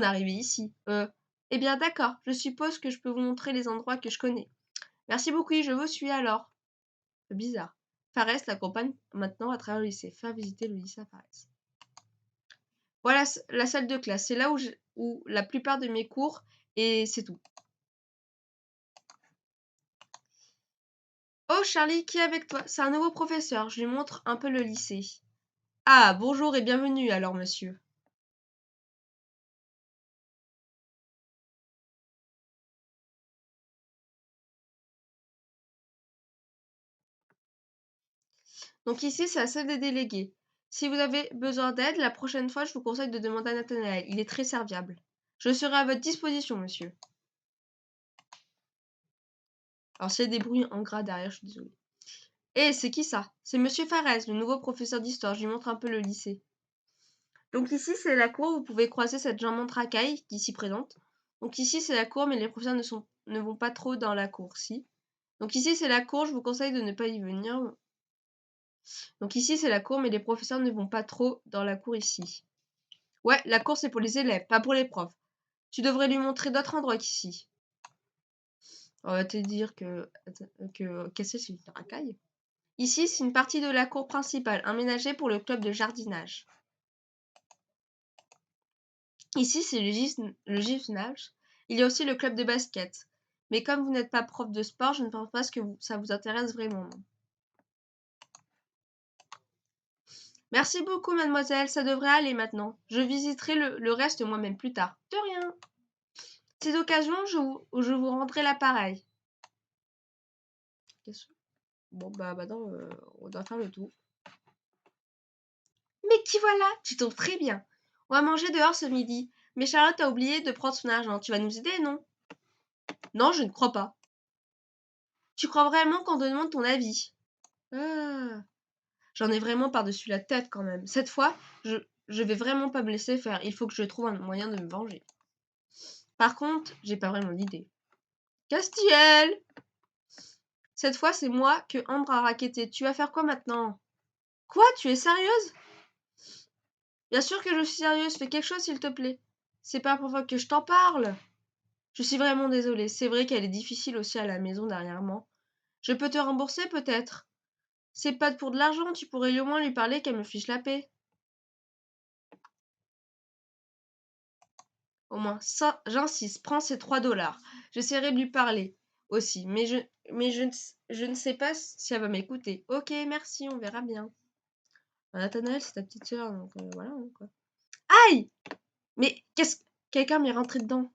arrivée ici. Eh bien, d'accord. Je suppose que je peux vous montrer les endroits que je connais. Merci beaucoup, je vous suis alors. Bizarre. Fares l'accompagne maintenant à travers le lycée. Faire visiter le lycée à Fares. Voilà la salle de classe. C'est là où la plupart de mes cours et c'est tout. Oh Charlie, qui est avec toi? C'est un nouveau professeur. Je lui montre un peu le lycée. Ah, bonjour et bienvenue alors, monsieur. Donc ici, c'est la salle des délégués. Si vous avez besoin d'aide, la prochaine fois, je vous conseille de demander à Nathanaël. Il est très serviable. Je serai à votre disposition, monsieur. Alors, s'il y a des bruits en gras derrière, je suis désolée. Eh, c'est qui ça? C'est monsieur Farès, le nouveau professeur d'histoire. Je lui montre un peu le lycée. Donc ici, c'est la cour. Vous pouvez croiser cette charmante racaille qui s'y présente. Donc ici, c'est la cour, mais les professeurs ne vont pas trop dans la cour, si. Donc ici, c'est la cour. Je vous conseille de ne pas y venir. Donc ici, c'est la cour, mais les professeurs ne vont pas trop dans la cour ici. Ouais, la cour, c'est pour les élèves, pas pour les profs. Tu devrais lui montrer d'autres endroits qu'ici. On va te dire que Cassel, c'est une racaille. Ici, c'est une partie de la cour principale, aménagée pour le club de jardinage. Ici, c'est le gymnase. Il y a aussi le club de basket. Mais comme vous n'êtes pas prof de sport, je ne pense pas que ça vous intéresse vraiment. Merci beaucoup, mademoiselle. Ça devrait aller maintenant. Je visiterai le reste moi-même plus tard. De rien. Ces occasions, je vous rendrai l'appareil. Bon, bah maintenant, on doit faire le tour. Mais t'y voilà, tu tombes très bien. On va manger dehors ce midi. Mais Charlotte a oublié de prendre son argent. Tu vas nous aider, non? Non, je ne crois pas. Tu crois vraiment qu'on te demande ton avis? Ah, j'en ai vraiment par-dessus la tête quand même. Cette fois, je vais vraiment pas me laisser faire. Il faut que je trouve un moyen de me venger. Par contre, j'ai pas vraiment d'idée. Castiel! Cette fois, c'est moi que Ambre a racketté. Tu vas faire quoi maintenant? Quoi? Tu es sérieuse? Bien sûr que je suis sérieuse. Fais quelque chose, s'il te plaît. C'est pas pour fois que je t'en parle. Je suis vraiment désolée. C'est vrai qu'elle est difficile aussi à la maison dernièrement. Je peux te rembourser peut-être. C'est pas pour de l'argent, tu pourrais au moins lui parler qu'elle me fiche la paix. Au moins, ça, j'insiste, prends ces 3 $. J'essaierai de lui parler aussi, je ne sais pas si elle va m'écouter. Ok, merci, on verra bien. Nathanaël, c'est ta petite sœur, donc voilà, hein, quoi. Aïe! Mais qu'est-ce... Quelqu'un m'est rentré dedans.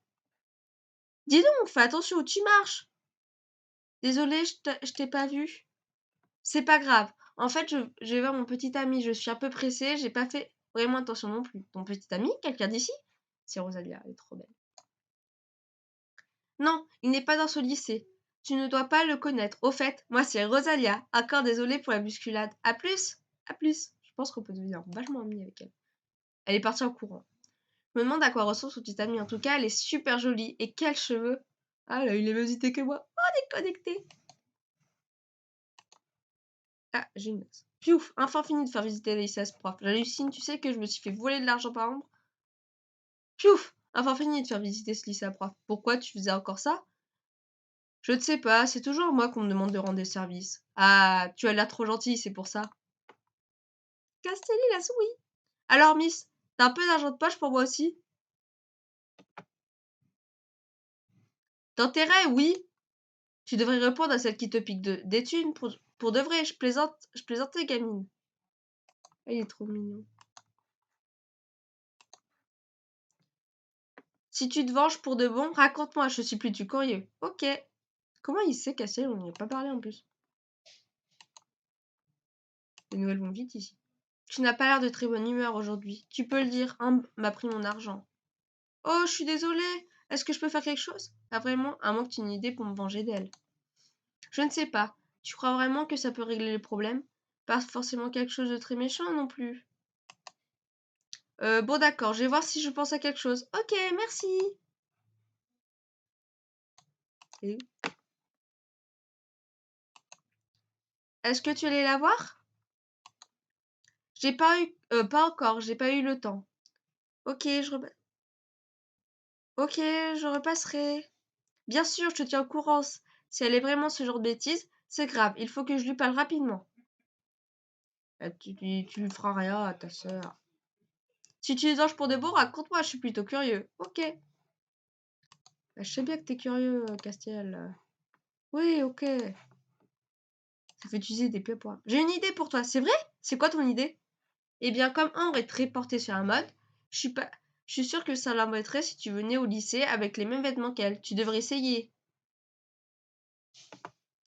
Dis donc, fais attention où tu marches. Désolée, je t'ai pas vu. C'est pas grave. En fait, je vais voir mon petit ami. Je suis un peu pressée. J'ai pas fait vraiment attention non plus. Ton petit ami? Quelqu'un d'ici? C'est Rosalia. Elle est trop belle. Non, il n'est pas dans ce lycée. Tu ne dois pas le connaître. Au fait, moi c'est Rosalia. Encore désolée pour la bousculade. À plus. À plus. Je pense qu'on peut devenir vachement amis avec elle. Elle est partie en courant. Je me demande à quoi ressemble son petit ami. En tout cas, elle est super jolie. Et quels cheveux. Ah, elle a eu les mêmes idées que moi. Oh, on est connectés. Ah, j'ai une note. Piouf, enfin fini de faire visiter le lycée à ce prof. J'hallucine, tu sais que je me suis fait voler de l'argent par Ambre. Piouf, enfin fini de faire visiter ce lycée à prof. Pourquoi tu faisais encore ça? Je ne sais pas, c'est toujours moi qu'on me demande de rendre des services. Ah, tu as l'air trop gentille, c'est pour ça. Castelli la souris. Alors, Miss, t'as un peu d'argent de poche pour moi aussi? D'intérêt, oui. Tu devrais répondre à celle qui te pique des thunes pour de vrai. Je plaisantais, gamine. Ah, il est trop mignon. Si tu te venges pour de bon, raconte-moi, je suis plus du curieux. Ok. Comment il sait Cassiel? On n'y a pas parlé en plus. Les nouvelles vont vite ici. Tu n'as pas l'air de très bonne humeur aujourd'hui. Tu peux le dire, Ambre m'a pris mon argent. Oh, je suis désolée. Est-ce que je peux faire quelque chose? Pas vraiment, à moins que tu aies une idée pour me venger d'elle. Je ne sais pas. Tu crois vraiment que ça peut régler le problème? Pas forcément quelque chose de très méchant non plus. Bon d'accord, je vais voir si je pense à quelque chose. Ok, merci. Et est-ce que tu allais la voir? J'ai pas eu... pas encore, j'ai pas eu le temps. Ok, ok, je repasserai. Bien sûr, je te tiens au courant. Si elle est vraiment ce genre de bêtises, c'est grave. Il faut que je lui parle rapidement. Tu lui feras rien à ta sœur. Si tu les anges pour de bon, raconte-moi, je suis plutôt curieux. Ok. Bah, je sais bien que t'es curieux, Castiel. Oui, ok. Ça fait utiliser des pieds points. J'ai une idée pour toi, c'est vrai? C'est quoi ton idée? Eh bien, comme Ambre est très portée sur un mode, je suis pas... Je suis sûre que ça l'embêterait si tu venais au lycée avec les mêmes vêtements qu'elle. Tu devrais essayer.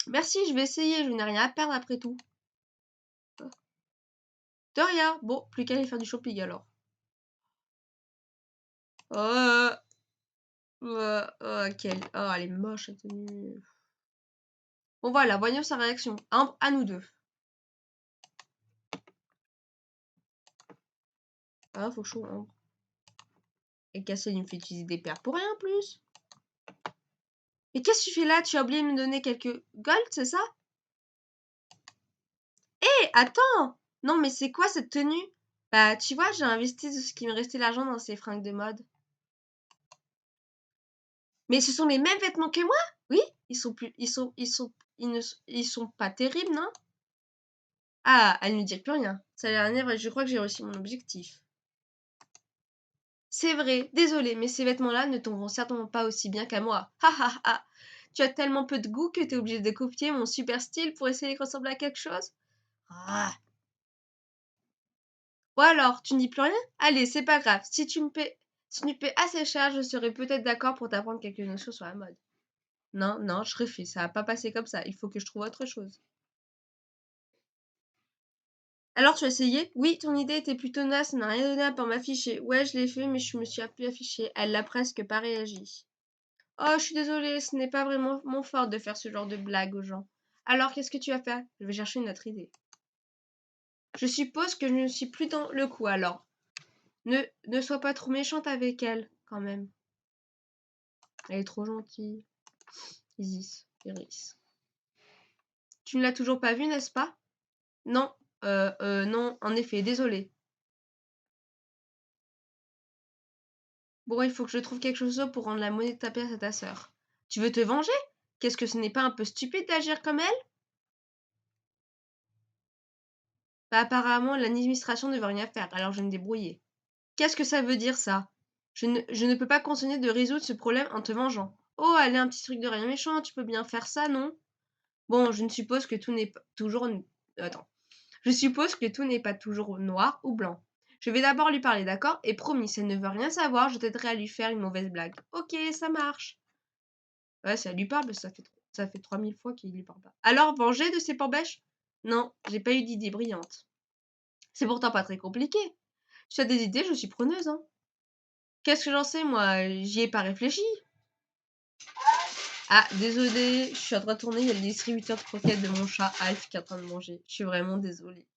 Merci, je vais essayer, je n'ai rien à perdre après tout. De rien. Bon, plus qu'à aller faire du shopping alors. Oh, oh, elle est moche, cette tenue. Bon, voilà, voyons sa réaction. Ambre, à nous deux. Ah, faut chaud, Ambre. Et Cassel, il me fait utiliser des paires pour rien en plus. Mais qu'est-ce que tu fais là? Tu as oublié de me donner quelques gold, c'est ça? Hé, attends! Non, mais c'est quoi cette tenue? Bah, tu vois, j'ai investi de ce qui me restait l'argent dans ces fringues de mode. Mais ce sont les mêmes vêtements que moi? Oui, ils sont pas terribles, non? Ah, elle ne dit plus rien. Ça a l'air énervé, je crois que j'ai réussi mon objectif. C'est vrai, désolé, mais ces vêtements-là ne tomberont certainement pas aussi bien qu'à moi. Ha ha ha! Tu as tellement peu de goût que t'es obligé de copier mon super style pour essayer de ressembler à quelque chose? Ah! Ou alors, tu ne dis plus rien? Allez, c'est pas grave. Si tu me paies assez cher, je serai peut-être d'accord pour t'apprendre quelques notions sur la mode. Non, non, je refuse. Ça va pas passer comme ça. Il faut que je trouve autre chose. Alors, tu as essayé? Oui, ton idée était plutôt naze. Ça n'a rien donné à part m'afficher. Ouais, je l'ai fait, mais je me suis plus affichée. Elle n'a presque pas réagi. Oh, je suis désolée, ce n'est pas vraiment mon fort de faire ce genre de blague aux gens. Alors, qu'est-ce que tu vas faire? Je vais chercher une autre idée. Je suppose que je ne suis plus dans le coup alors. Ne sois pas trop méchante avec elle, quand même. Elle est trop gentille. Iris. Tu ne l'as toujours pas vue, n'est-ce pas? Non, non, en effet, désolée. Bon, il faut que je trouve quelque chose pour rendre la monnaie de ta pièce à ta sœur. Tu veux te venger? Qu'est-ce que ce n'est pas un peu stupide d'agir comme elle? Bah, apparemment, l'administration ne veut rien faire, alors je vais me débrouiller. Qu'est-ce que ça veut dire, ça? Je ne peux pas continuer de résoudre ce problème en te vengeant. Oh, allez, un petit truc de rien méchant, tu peux bien faire ça, non? Bon, je ne suppose que tout n'est pas toujours... Attends. Je suppose que tout n'est pas toujours noir ou blanc. Je vais d'abord lui parler, d'accord? Et promis, si elle ne veut rien savoir, je t'aiderai à lui faire une mauvaise blague. Ok, ça marche. Ouais, ça lui parle, ça fait 3000 fois qu'il lui parle pas. Alors, venger de ses pambèches? Non, j'ai pas eu d'idée brillante. C'est pourtant pas très compliqué. Si tu as des idées, je suis preneuse, hein. Qu'est-ce que j'en sais, moi? J'y ai pas réfléchi. Ah, désolée, je suis en train de tourner, il y a le distributeur de croquettes de mon chat Alf qui est en train de manger. Je suis vraiment désolée.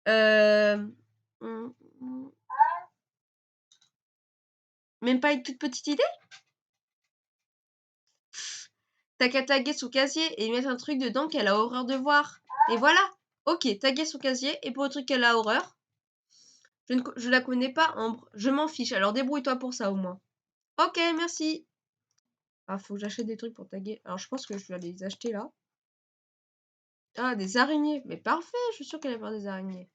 Hum, hum. Même pas une toute petite idée? T'as qu'à taguer son casier et mettre un truc dedans qu'elle a horreur de voir. Et voilà. Ok, taguer son casier et pour le truc qu'elle a horreur. Je la connais pas, Ambre. Je m'en fiche, alors débrouille-toi pour ça au moins. Ok, merci. Ah, faut que j'achète des trucs pour taguer. Alors je pense que je vais les acheter là. Ah, des araignées. Mais parfait, je suis sûre qu'elle va faire des araignées.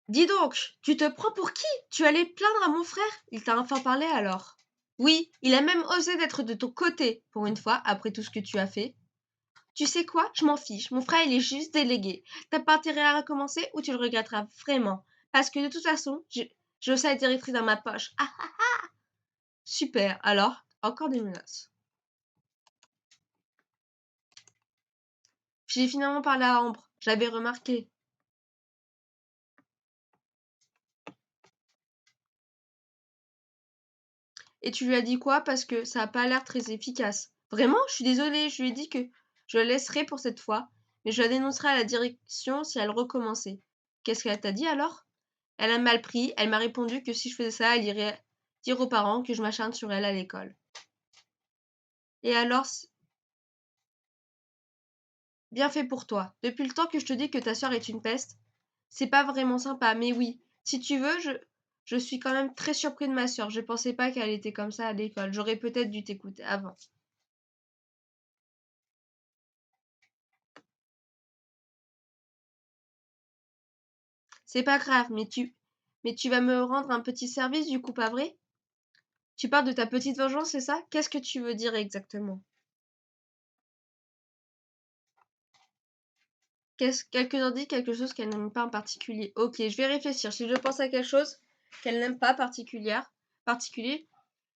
Dis donc, tu te prends pour qui? Tu allais plaindre à mon frère? Il t'a enfin parlé alors? Oui, il a même osé d'être de ton côté, pour une fois, après tout ce que tu as fait. Tu sais quoi? Je m'en fiche. Mon frère, il est juste délégué. T'as pas intérêt à recommencer ou tu le regretteras vraiment. Parce que de toute façon, j'ai aussi la directrice dans ma poche. Ah, super. Alors, encore des menaces. J'ai finalement parlé à Ambre. J'avais remarqué. Et tu lui as dit quoi? Parce que ça a pas l'air très efficace. Vraiment? Je suis désolée. Je lui ai dit que je la laisserai pour cette fois. Mais je la dénoncerai à la direction si elle recommençait. Qu'est-ce qu'elle t'a dit alors? Elle a mal pris. Elle m'a répondu que si je faisais ça, elle irait dire aux parents que je m'acharne sur elle à l'école. Et alors, bien fait pour toi. Depuis le temps que je te dis que ta sœur est une peste, c'est pas vraiment sympa, mais oui, si tu veux, je suis quand même très surpris de ma sœur. Je pensais pas qu'elle était comme ça à l'école. J'aurais peut-être dû t'écouter avant. C'est pas grave, mais tu vas me rendre un petit service du coup, pas vrai? Tu parles de ta petite vengeance, c'est ça? Qu'est-ce que tu veux dire exactement? Quelques indices, quelque chose qu'elle n'aime pas en particulier. Ok, je vais réfléchir. Si je pense à quelque chose qu'elle n'aime pas particulier,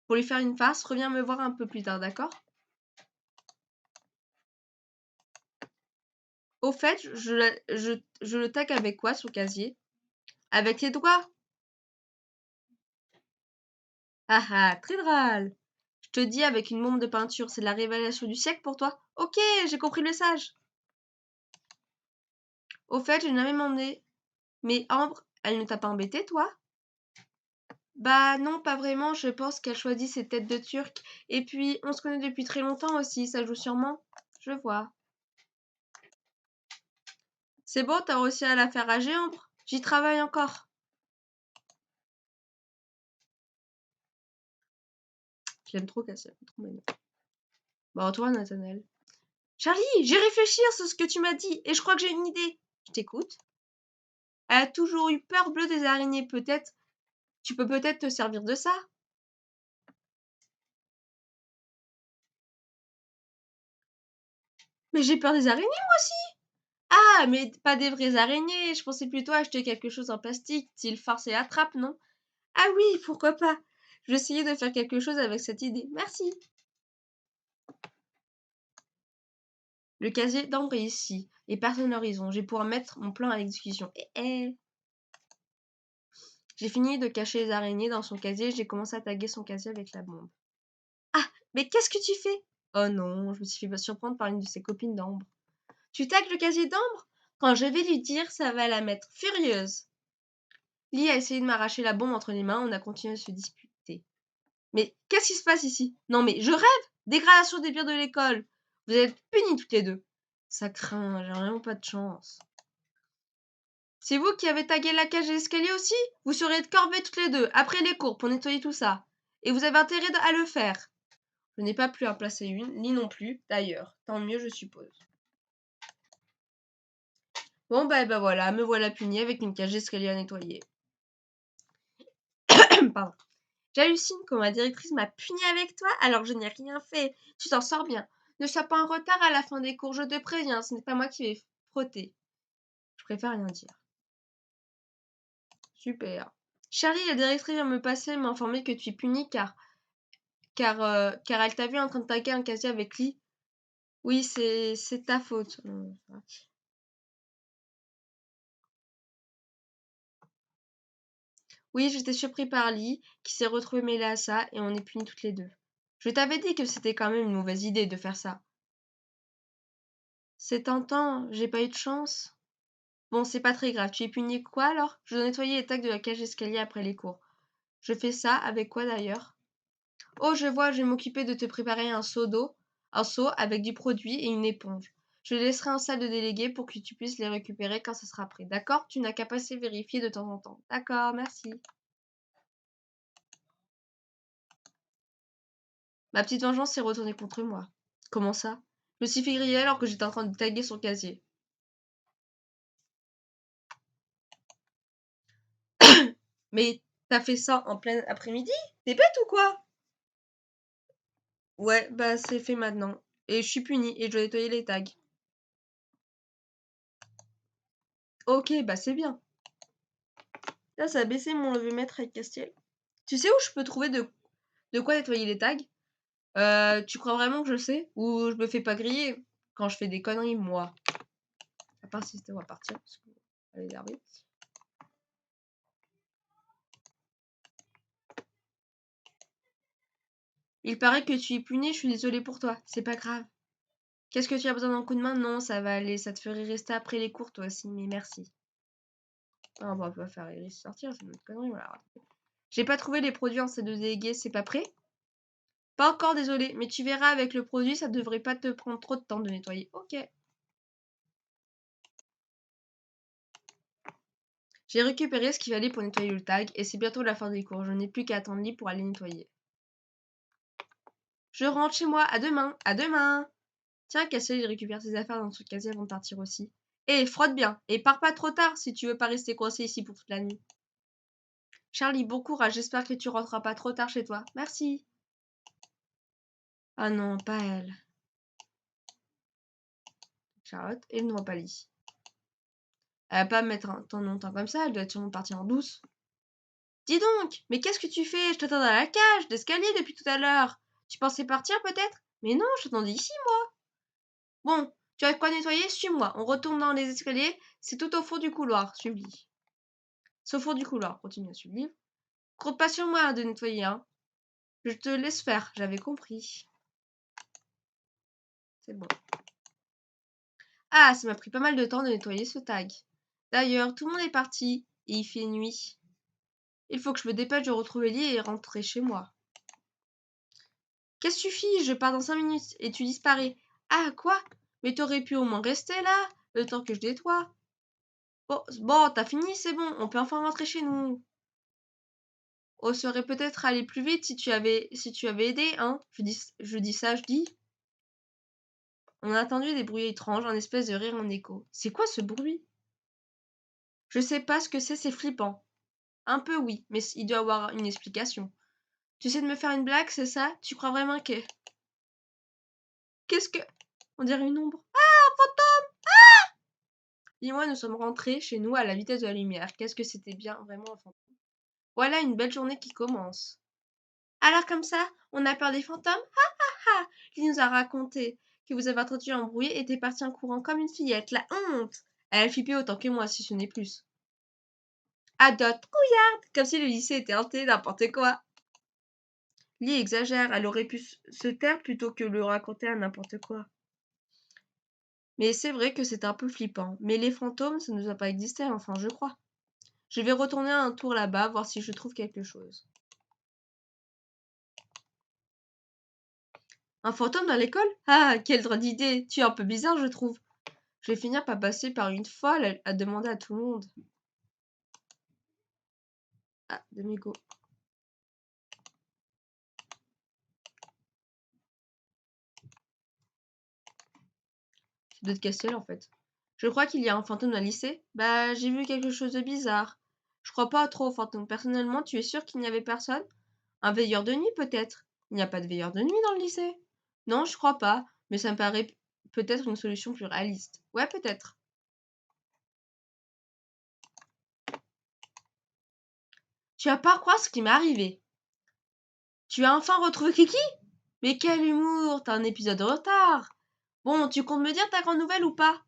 pour lui faire une farce, reviens me voir un peu plus tard, d'accord? Au fait, je le tague avec quoi son casier? Avec les doigts? Ah ah, très drôle. Je te dis avec une bombe de peinture, c'est la révélation du siècle pour toi? Ok, j'ai compris le message. Au fait, je n'ai jamais demandé. Mais Ambre, elle ne t'a pas embêté, toi? Bah non, pas vraiment, je pense qu'elle choisit ses têtes de turc. Et puis, on se connaît depuis très longtemps aussi, ça joue sûrement. Je vois. C'est bon, t'as réussi à la faire rager, Ambre? J'y travaille encore. Je l'aime trop, Cassia, trop mignon. Bah, toi, Nathanaël. Charlie, j'ai réfléchi sur ce que tu m'as dit et je crois que j'ai une idée. Je t'écoute. Elle a toujours eu peur bleue des araignées, peut-être. Tu peux peut-être te servir de ça. Mais j'ai peur des araignées, moi aussi. Ah, mais pas des vraies araignées. Je pensais plutôt acheter quelque chose en plastique, style farce et attrape, non? Ah oui, pourquoi pas. Je vais essayer de faire quelque chose avec cette idée. Merci. Le casier d'Ambre est ici. Et personne n'a raison. Je vais pouvoir mettre mon plan à l'exécution. J'ai fini de cacher les araignées dans son casier. J'ai commencé à taguer son casier avec la bombe. Ah, mais qu'est-ce que tu fais? Oh non, je me suis fait surprendre par une de ses copines d'Ambre. Tu tagues le casier d'Ambre? Quand je vais lui dire, ça va la mettre furieuse. Lee a essayé de m'arracher la bombe entre les mains, on a continué à se disputer. Mais qu'est-ce qui se passe ici? Non mais je rêve! Dégradation des biens de l'école! Vous êtes punis toutes les deux. Ça craint, j'ai vraiment pas de chance. C'est vous qui avez tagué la cage et l'escalier aussi? Vous serez de corvée toutes les deux, après les cours, pour nettoyer tout ça. Et vous avez intérêt à le faire. Je n'ai pas pu en placer une, ni non plus, d'ailleurs. Tant mieux, je suppose. Bon, bah voilà, me voilà punie avec une cage d'escalier à nettoyer. Pardon. J'hallucine quand ma directrice m'a punie avec toi alors que je n'ai rien fait. Tu t'en sors bien. Ne sois pas en retard à la fin des cours, je te préviens, ce n'est pas moi qui vais frotter. Je préfère rien dire. Super. Charlie, la directrice vient me passer et m'informer que tu es punie car elle t'a vu en train de taguer un casier avec Lee. Oui, c'est ta faute. Oui, j'étais surpris par Lee, qui s'est retrouvé mêlé à ça, et on est punis toutes les deux. Je t'avais dit que c'était quand même une mauvaise idée de faire ça. C'est tentant, j'ai pas eu de chance. Bon, c'est pas très grave. Tu es puni quoi alors? Je dois nettoyer les tacs de la cage d'escalier après les cours. Je fais ça avec quoi d'ailleurs? Oh, je vois, je vais m'occuper de te préparer un seau d'eau, un seau avec du produit et une éponge. Je laisserai en salle de délégués pour que tu puisses les récupérer quand ça sera prêt. D'accord? Tu n'as qu'à passer vérifier de temps en temps. D'accord, merci. Ma petite vengeance s'est retournée contre moi. Comment ça? Je me suis fait griller alors que j'étais en train de taguer son casier. Mais t'as fait ça en plein après-midi? T'es bête ou quoi? Ouais, bah c'est fait maintenant. Et je suis punie et je dois nettoyer les tags. Ok, bah c'est bien. Là, ça a baissé mon levé-mètre avec Castiel. Tu sais où je peux trouver de quoi nettoyer les tags? Tu crois vraiment que je sais? Ou je me fais pas griller quand je fais des conneries, moi? À part si c'était, on va partir parce qu'elle est énervée. Il paraît que tu es puni, je suis désolée pour toi. C'est pas grave. Qu'est-ce que tu as besoin d'un coup de main? Non, ça va aller. Ça te ferait rester après les cours, toi aussi, mais merci. Ah, bah, on va pas faire Iris sortir, c'est une connerie, voilà. J'ai pas trouvé les produits en C2 délégués, c'est pas prêt? Pas encore, désolé, mais tu verras avec le produit, ça devrait pas te prendre trop de temps de nettoyer. Ok. J'ai récupéré ce qu'il fallait pour nettoyer le tag et c'est bientôt la fin des cours. Je n'ai plus qu'à attendre Lee pour aller nettoyer. Je rentre chez moi. À demain. À demain. Tiens, Cassiel, il récupère ses affaires dans son casier avant de partir aussi. Et frotte bien. Et pars pas trop tard si tu veux pas rester coincé ici pour toute la nuit. Charlie, bon courage. J'espère que tu rentreras pas trop tard chez toi. Merci. Ah non, pas elle. Charlotte, et ne voit pas Lee. Elle va pas me mettre un temps longtemps comme ça. Elle doit être sûrement partir en douce. Dis donc, mais qu'est-ce que tu fais? Je t'attends dans la cage d'escalier depuis tout à l'heure. Tu pensais partir peut-être? Mais non, je t'attendais ici, moi. Bon, tu as de quoi nettoyer? Suis-moi. On retourne dans les escaliers. C'est tout au fond du couloir. Suivi. C'est au fond du couloir. Continue à suivre. Compte pas sur moi de nettoyer, hein. Je te laisse faire. J'avais compris. C'est bon. Ah, ça m'a pris pas mal de temps de nettoyer ce tag. D'ailleurs, tout le monde est parti et il fait nuit. Il faut que je me dépêche de retrouver Lee et rentrer chez moi. Qu'est-ce que tu fais? Je pars dans 5 minutes et tu disparais. Ah, quoi? Mais t'aurais pu au moins rester là, le temps que je nettoie. Bon, t'as fini, c'est bon, on peut enfin rentrer chez nous. On serait peut-être allé plus vite si tu avais aidé, hein. Je dis ça, je dis. On a entendu des bruits étranges, un espèce de rire en écho. C'est quoi ce bruit? Je sais pas ce que c'est flippant. Un peu oui, mais il doit avoir une explication. Tu essaies de me faire une blague, c'est ça? Tu crois vraiment que... Qu'est-ce que... On dirait une ombre. Ah, fantôme! Et moi, nous sommes rentrés chez nous à la vitesse de la lumière. Qu'est-ce que c'était bien, vraiment un fantôme. Voilà une belle journée qui commence. Alors comme ça, on a peur des fantômes? Ha ha ha! Il nous a raconté que vous avez entendu un bruit et était parti en courant comme une fillette. La honte! Elle a flippé autant que moi, si ce n'est plus. Adote, couillarde! Comme si le lycée était hanté, n'importe quoi. Lee exagère, elle aurait pu se taire plutôt que le raconter à n'importe quoi. Mais c'est vrai que c'est un peu flippant. Mais les fantômes, ça ne nous a pas existé, enfin, je crois. Je vais retourner un tour là-bas, voir si je trouve quelque chose. Un fantôme dans l'école? Ah, quelle drôle d'idée! Tu es un peu bizarre, je trouve. Je vais finir par passer par une folle à demander à tout le monde. Ah, de mégots. C'est d'autres Castiel en fait. Je crois qu'il y a un fantôme dans le lycée. Bah, j'ai vu quelque chose de bizarre. Je crois pas trop aux fantômes. Personnellement, tu es sûr qu'il n'y avait personne? Un veilleur de nuit peut-être? Il n'y a pas de veilleur de nuit dans le lycée? Non, je crois pas. Mais ça me paraît peut-être une solution plus réaliste. Ouais, peut-être. Tu vas pas croire ce qui m'est arrivé. Tu as enfin retrouvé Kiki? Mais quel humour! T'as un épisode de retard. Bon, tu comptes me dire ta grande nouvelle ou pas?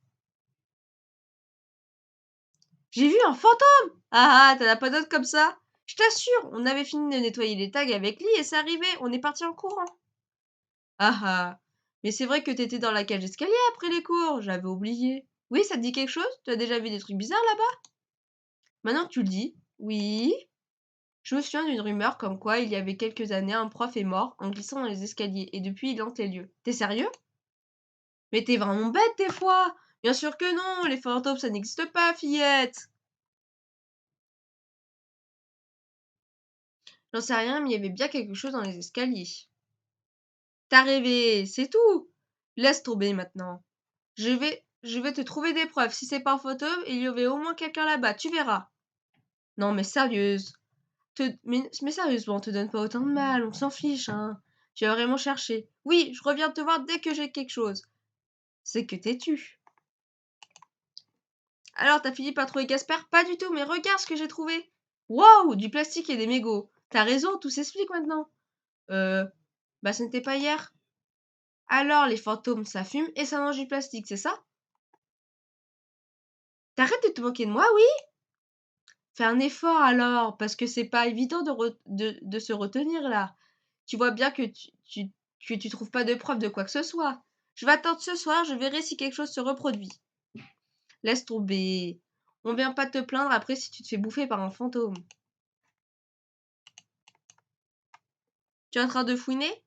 J'ai vu un fantôme! Ah ah, t'en as pas d'autres comme ça? Je t'assure, on avait fini de nettoyer les tags avec Lee et c'est arrivé, on est parti en courant. Ah ah, mais c'est vrai que t'étais dans la cage d'escalier après les cours, j'avais oublié. Oui, ça te dit quelque chose? Tu as déjà vu des trucs bizarres là-bas? Maintenant que tu le dis, oui. Je me souviens d'une rumeur comme quoi il y avait quelques années un prof est mort en glissant dans les escaliers et depuis il hante les lieux. T'es sérieux? Mais t'es vraiment bête des fois! Bien sûr que non, les fantômes ça n'existe pas, fillette! J'en sais rien, mais il y avait bien quelque chose dans les escaliers. T'as rêvé, c'est tout. Laisse tomber maintenant. Je vais te trouver des preuves. Si c'est pas un fantôme, il y avait au moins quelqu'un là-bas, tu verras. Non, mais sérieuse. Mais sérieusement, te donne pas autant de mal, on s'en fiche, hein. Tu as vraiment cherché. Oui, je reviens te voir dès que j'ai quelque chose. C'est que t'es tu. Alors, t'as fini par trouver Casper? Pas du tout, mais regarde ce que j'ai trouvé. Waouh, du plastique et des mégots. T'as raison, tout s'explique maintenant. Bah ce n'était pas hier. Alors, les fantômes, ça fume et ça mange du plastique, c'est ça? T'arrêtes de te moquer de moi, oui? Fais un effort alors, parce que c'est pas évident de se retenir là. Tu vois bien que tu trouves pas de preuves de quoi que ce soit. Je vais attendre ce soir, je verrai si quelque chose se reproduit. Laisse tomber. On vient pas te plaindre après si tu te fais bouffer par un fantôme. Tu es en train de fouiner?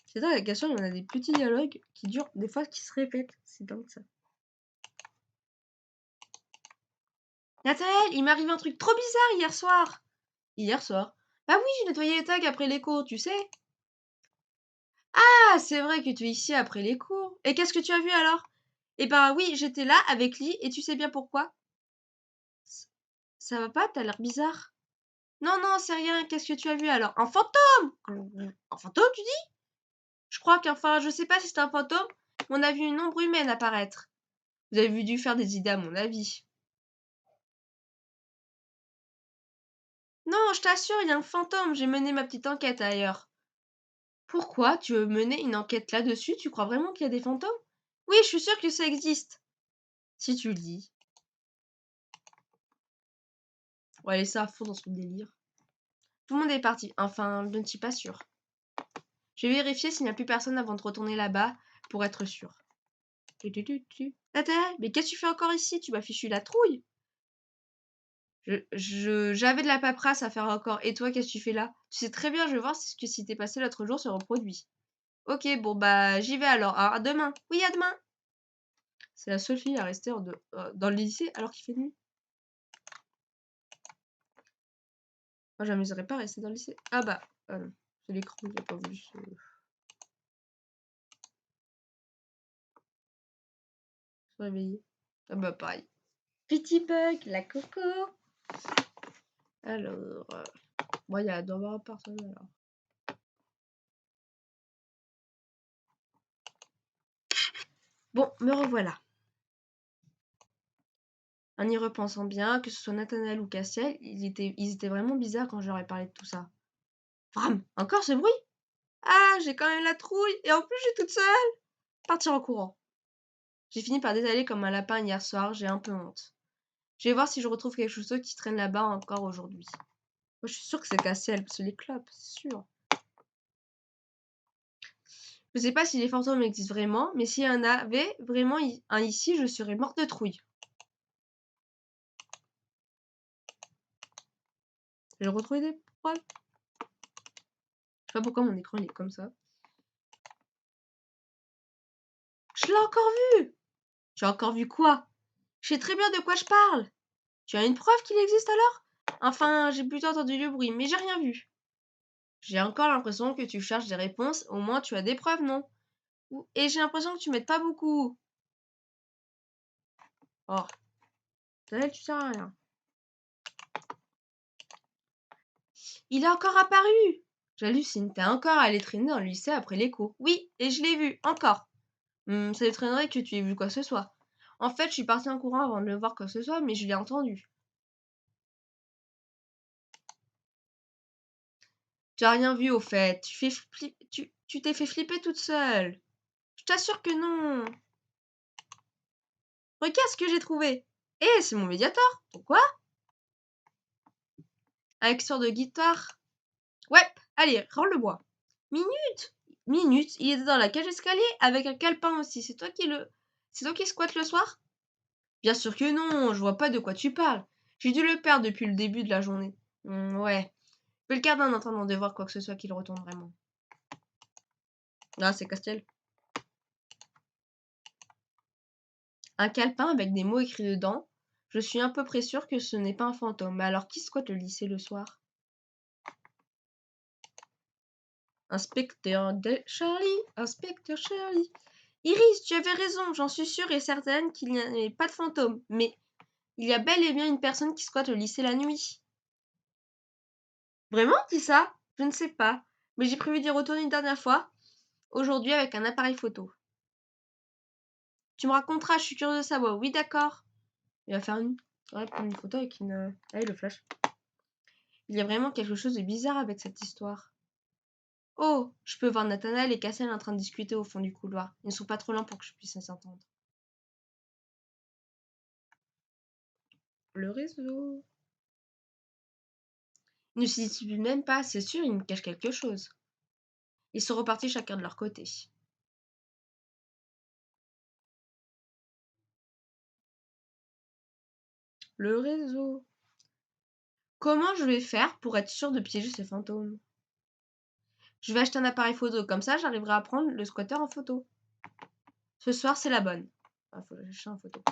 C'est ça la question, il y en a des petits dialogues qui durent, des fois qui se répètent. C'est dingue ça. Nathanaël, il m'est arrivé un truc trop bizarre hier soir. Hier soir? Bah oui, j'ai nettoyé les tags après les cours, tu sais. Ah, c'est vrai que tu es ici après les cours. Et qu'est-ce que tu as vu alors? Eh ben oui, j'étais là avec Lee et tu sais bien pourquoi? C- Ça va pas, t'as l'air bizarre. Non, non, c'est rien, qu'est-ce que tu as vu alors? Un fantôme! Un fantôme, tu dis? Je crois qu'enfin, je sais pas si c'est un fantôme, mais on a vu une ombre humaine apparaître. Vous avez dû faire des idées à mon avis. Non, je t'assure, il y a un fantôme, j'ai mené ma petite enquête ailleurs. Pourquoi tu veux mener une enquête là-dessus? Tu crois vraiment qu'il y a des fantômes? Oui, je suis sûre que ça existe. Si tu le dis. On va laisser à fond dans son délire. Tout le monde est parti. Enfin, je ne suis pas sûre. Je vais vérifier s'il n'y a plus personne avant de retourner là-bas pour être sûre. Tata, mais qu'est-ce que tu fais encore ici? Tu m'as fichu la trouille. J'avais de la paperasse à faire encore. Et toi, qu'est-ce que tu fais là? Tu sais très bien, je vais voir si ce que si t'es passé l'autre jour se reproduit. Ok, bon bah j'y vais alors. À demain. Oui, à demain. C'est la seule fille à rester dans le lycée alors qu'il fait nuit. Moi, j'amuserais pas à rester dans le lycée. Ah bah, ah non. C'est l'écran, j'ai pas voulu. Se réveiller. Ah bah pareil. Petit bug, la coco. Alors, bon, il y a doit y avoir personne alors. Bon, me revoilà. En y repensant bien, que ce soit Nathanaël ou Castiel, ils étaient vraiment bizarres quand je leur ai parlé de tout ça. Vram, encore ce bruit? Ah, j'ai quand même la trouille, et en plus je suis toute seule. Partir en courant. J'ai fini par détaler comme un lapin hier soir, j'ai un peu honte. Je vais voir si je retrouve quelque chose qui traîne là-bas encore aujourd'hui. Moi, je suis sûre que c'est Castiel, parce que les clopes, c'est sûr. Je sais pas si les fantômes existent vraiment, mais s'il y en avait vraiment un ici, je serais morte de trouille. J'ai retrouvé des preuves. Je sais pas pourquoi mon écran il est comme ça. Je l'ai encore vu! J'ai encore vu quoi? Je sais très bien de quoi je parle. Tu as une preuve qu'il existe alors? Enfin, j'ai plutôt entendu le bruit, mais j'ai rien vu. J'ai encore l'impression que tu cherches des réponses, au moins tu as des preuves, non? Et j'ai l'impression que tu m'aides pas beaucoup. Oh, Daniel, tu sers à rien. Il est encore apparu! J'hallucine, t'es encore allé traîner dans le lycée après les cours. Oui, et je l'ai vu, encore. Ça étonnerait que tu aies vu quoi que ce soit. En fait, je suis partie en courant avant de le voir quoi que ce soit, mais je l'ai entendu. Tu as rien vu au fait. Tu t'es fait flipper toute seule. Je t'assure que non. Regarde ce que j'ai trouvé. Eh, c'est mon médiator. Pourquoi? Avec sorte de guitare. Ouais, allez, rends-le-moi. Minute. Minute, il était dans la cage escalier avec un calepin aussi. C'est toi qui squattes le soir? Bien sûr que non, je vois pas de quoi tu parles. J'ai dû le perdre depuis le début de la journée. Ouais. Je peux le garder en attendant de voir quoi que ce soit qui le retourne vraiment. Ah, c'est Castiel. Un calepin avec des mots écrits dedans. Je suis à peu près sûre que ce n'est pas un fantôme. Mais alors qui squatte le lycée le soir? Inspecteur Charlie, inspecteur Charlie. Iris, tu avais raison, j'en suis sûre et certaine qu'il n'y avait pas de fantôme. Mais il y a bel et bien une personne qui squatte le lycée la nuit. Vraiment, qui ça? Je ne sais pas. Mais j'ai prévu d'y retourner une dernière fois, aujourd'hui avec un appareil photo. Tu me raconteras, je suis curieuse de savoir. Oui, d'accord. Il va faire prendre une photo avec une. Allez, le flash. Il y a vraiment quelque chose de bizarre avec cette histoire. Oh, je peux voir Nathanaël et Cassel en train de discuter au fond du couloir. Ils ne sont pas trop loin pour que je puisse s'entendre. Le réseau. Ils ne s'y disputent même pas, c'est sûr, ils me cachent quelque chose. Ils sont repartis chacun de leur côté. Le réseau. Comment je vais faire pour être sûre de piéger ces fantômes? Je vais acheter un appareil photo, comme ça j'arriverai à prendre le squatter en photo. Ce soir, c'est la bonne. Ah, faut que j'achète en photo.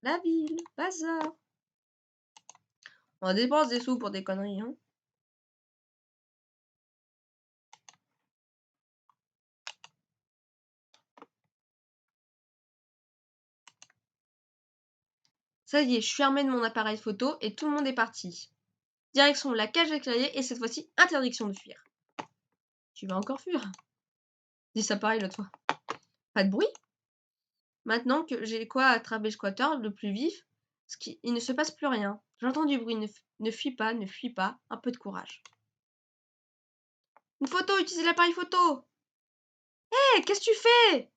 La ville, bazar. On dépense des sous pour des conneries, hein. Ça y est, je suis armée de mon appareil photo et tout le monde est parti. Direction la cage d'escalier et cette fois-ci, interdiction de fuir. Tu vas encore fuir? Dis ça pareil l'autre fois. Pas de bruit? Maintenant que j'ai quoi attraper le squatter le plus vif, il ne se passe plus rien. J'entends du bruit, ne fuis pas, ne fuis pas, un peu de courage. Une photo, utilisez l'appareil photo! Hé, qu'est-ce que tu fais?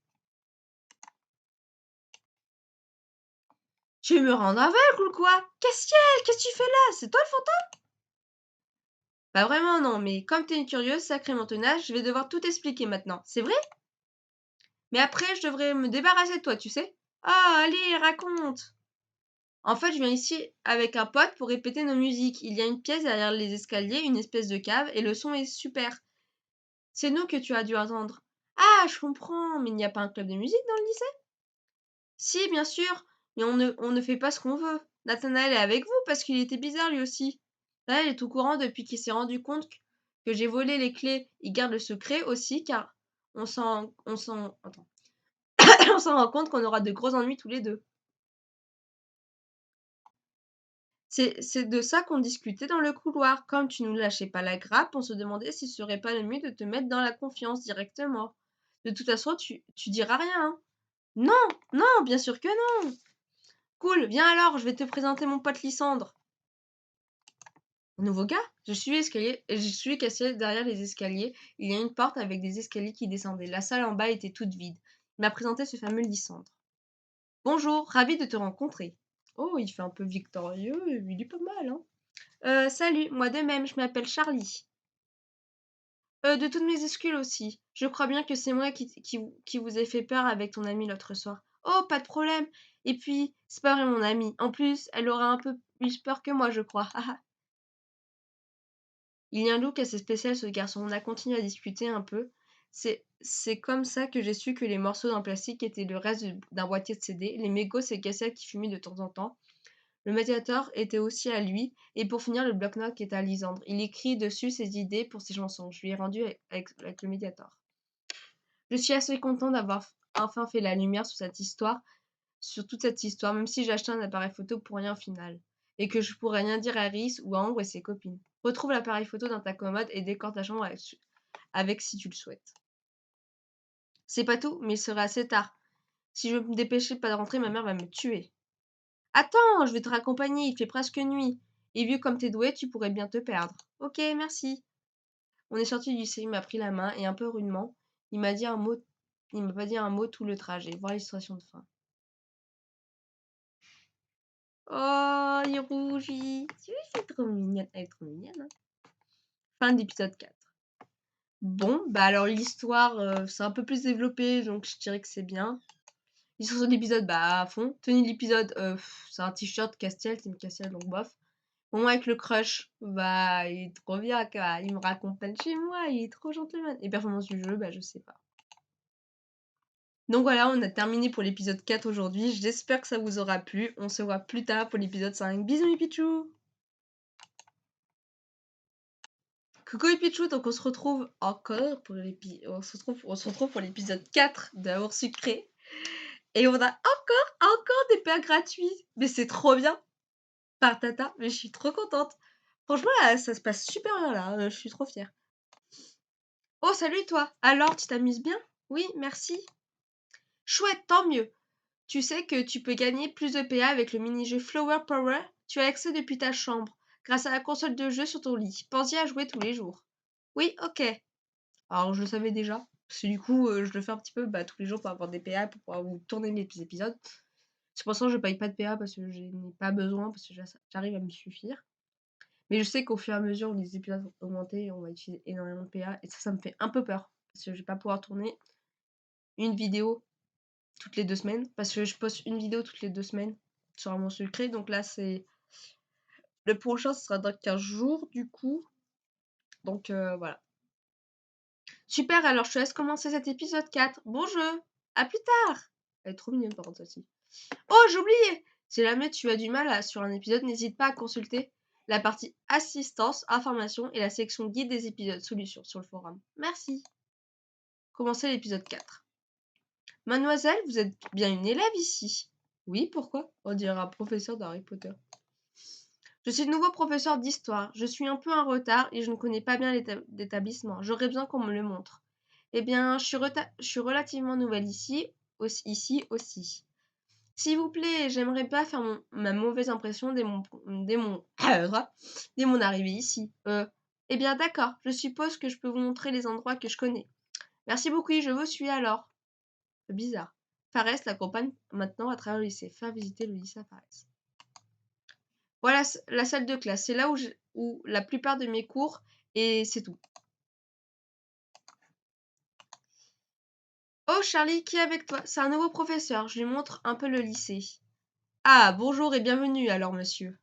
Tu veux me rendre aveugle ou quoi? Qu'est-ce que tu fais là? C'est toi le fantôme? Pas vraiment non, mais comme t'es une curieuse, sacrément tenace, je vais devoir tout expliquer maintenant. C'est vrai? Mais après, je devrais me débarrasser de toi, tu sais? Ah, allez, raconte! En fait, je viens ici avec un pote pour répéter nos musiques. Il y a une pièce derrière les escaliers, une espèce de cave, et le son est super. C'est nous que tu as dû attendre. Ah, je comprends, mais il n'y a pas un club de musique dans le lycée? Si, bien sûr, mais on ne fait pas ce qu'on veut. Nathanaël est avec vous parce qu'il était bizarre lui aussi. Nathanaël est au courant depuis qu'il s'est rendu compte que j'ai volé les clés. Il garde le secret aussi car attends. On s'en rend compte qu'on aura de gros ennuis tous les deux. C'est de ça qu'on discutait dans le couloir. Comme tu nous lâchais pas la grappe, on se demandait s'il serait pas le mieux de te mettre dans la confiance directement. De toute façon, tu diras rien, hein. Non, non, bien sûr que non. Cool, viens alors, je vais te présenter mon pote Lysandre. Un nouveau gars? Je suis cassé derrière les escaliers. Il y a une porte avec des escaliers qui descendaient. La salle en bas était toute vide. Il m'a présenté ce fameux Lysandre. Bonjour, ravi de te rencontrer. Oh, il fait un peu victorieux, il est pas mal, hein. Salut, moi de même, je m'appelle Charlie. De toutes mes excuses aussi. Je crois bien que c'est moi qui vous ai fait peur avec ton amie l'autre soir. Oh, pas de problème. Et puis, c'est pas vraiment mon amie. En plus, elle aura un peu plus peur que moi, je crois. Il y a un look assez spécial, ce garçon. On a continué à discuter un peu. C'est comme ça que j'ai su que les morceaux d'un plastique étaient le reste d'un boîtier de CD. Les mégots, c'est cassettes qui fumaient de temps en temps. Le médiator était aussi à lui, et pour finir, le bloc-notes qui était à Lisandre. Il écrit dessus ses idées pour ses chansons. Je lui ai rendu avec le médiator. Je suis assez content d'avoir enfin fait la lumière sur toute cette histoire, même si j'ai acheté un appareil photo pour rien au final. Et que je pourrais rien dire à Rhys ou à Ambre et ses copines. Retrouve l'appareil photo dans ta commode et décore ta chambre avec si tu le souhaites. C'est pas tout, mais il sera assez tard. Si je me dépêchais pas de rentrer, ma mère va me tuer. Attends, je vais te raccompagner, il fait presque nuit. Et vu comme t'es doué, tu pourrais bien te perdre. Ok, merci. On est sorti du lycée, il m'a pris la main et un peu rudement, il m'a pas dit un mot tout le trajet. Voir l'illustration de fin. Oh, il rougit. C'est trop mignonne. Elle est trop mignonne. Hein. Fin de l'épisode 4. Bon, bah alors l'histoire, c'est un peu plus développé, donc je dirais que c'est bien. L'histoire de l'épisode, bah à fond. Tenue de l'épisode, c'est un t-shirt Castiel, c'est une Castiel, donc bof. Bon, avec le crush, bah il est trop bien, quoi. Il me raccompagne chez moi, il est trop gentleman. Et performance du jeu, bah je sais pas. Donc voilà, on a terminé pour l'épisode 4 aujourd'hui. J'espère que ça vous aura plu. On se voit plus tard pour l'épisode 5. Bisous mes pichous. Coucou les pichous, donc on se retrouve encore pour pour l'épisode 4 d'Amour sucré. Et on a encore des pains gratuits. Mais c'est trop bien. Par Tata, mais je suis trop contente. Franchement, là, ça se passe super bien là. Je suis trop fière. Oh, salut toi. Alors, tu t'amuses bien? Oui, merci. Chouette, tant mieux. Tu sais que tu peux gagner plus de PA avec le mini-jeu Flower Power. Tu as accès depuis ta chambre, grâce à la console de jeu sur ton lit. Pense-y à jouer tous les jours. Oui, ok. Alors, je le savais déjà. Parce que du coup, je le fais un petit peu tous les jours pour avoir des PA, pour pouvoir vous tourner mes épisodes. C'est pour ça que je paye pas de PA parce que je n'ai pas besoin, parce que j'arrive à me suffire. Mais je sais qu'au fur et à mesure où les épisodes vont augmenter, on va utiliser énormément de PA. Et ça me fait un peu peur. Parce que je vais pas pouvoir tourner une vidéo toutes les 2 semaines. Parce que je poste une vidéo toutes les 2 semaines sur Amour sucré. Donc là, c'est. Le prochain, ce sera dans 15 jours, du coup. Donc voilà. Super, alors je te laisse commencer cet épisode 4. Bon jeu, à plus tard. Elle est trop mignonne par contre aussi. Oh, j'ai oublié. Si jamais tu as du mal sur un épisode, n'hésite pas à consulter la partie assistance, information et la section guide des épisodes solutions sur le forum. Merci. Commencez l'épisode 4. Mademoiselle, vous êtes bien une élève ici? Oui, pourquoi? On dirait un professeur d'Harry Potter. Je suis le nouveau professeur d'histoire. Je suis un peu en retard et je ne connais pas bien l'établissement. J'aurais besoin qu'on me le montre. Eh bien, je suis relativement nouvelle ici aussi. S'il vous plaît, j'aimerais pas faire ma mauvaise impression dès mon arrivée ici. Eh bien, d'accord. Je suppose que je peux vous montrer les endroits que je connais. Merci beaucoup, je vous suis alors. Bizarre. Fares l'accompagne maintenant à travers le lycée. Faire visiter le lycée à Fares. Voilà la salle de classe. C'est là où la plupart de mes cours et c'est tout. Oh Charlie, qui est avec toi? C'est un nouveau professeur. Je lui montre un peu le lycée. Ah, bonjour et bienvenue alors, monsieur.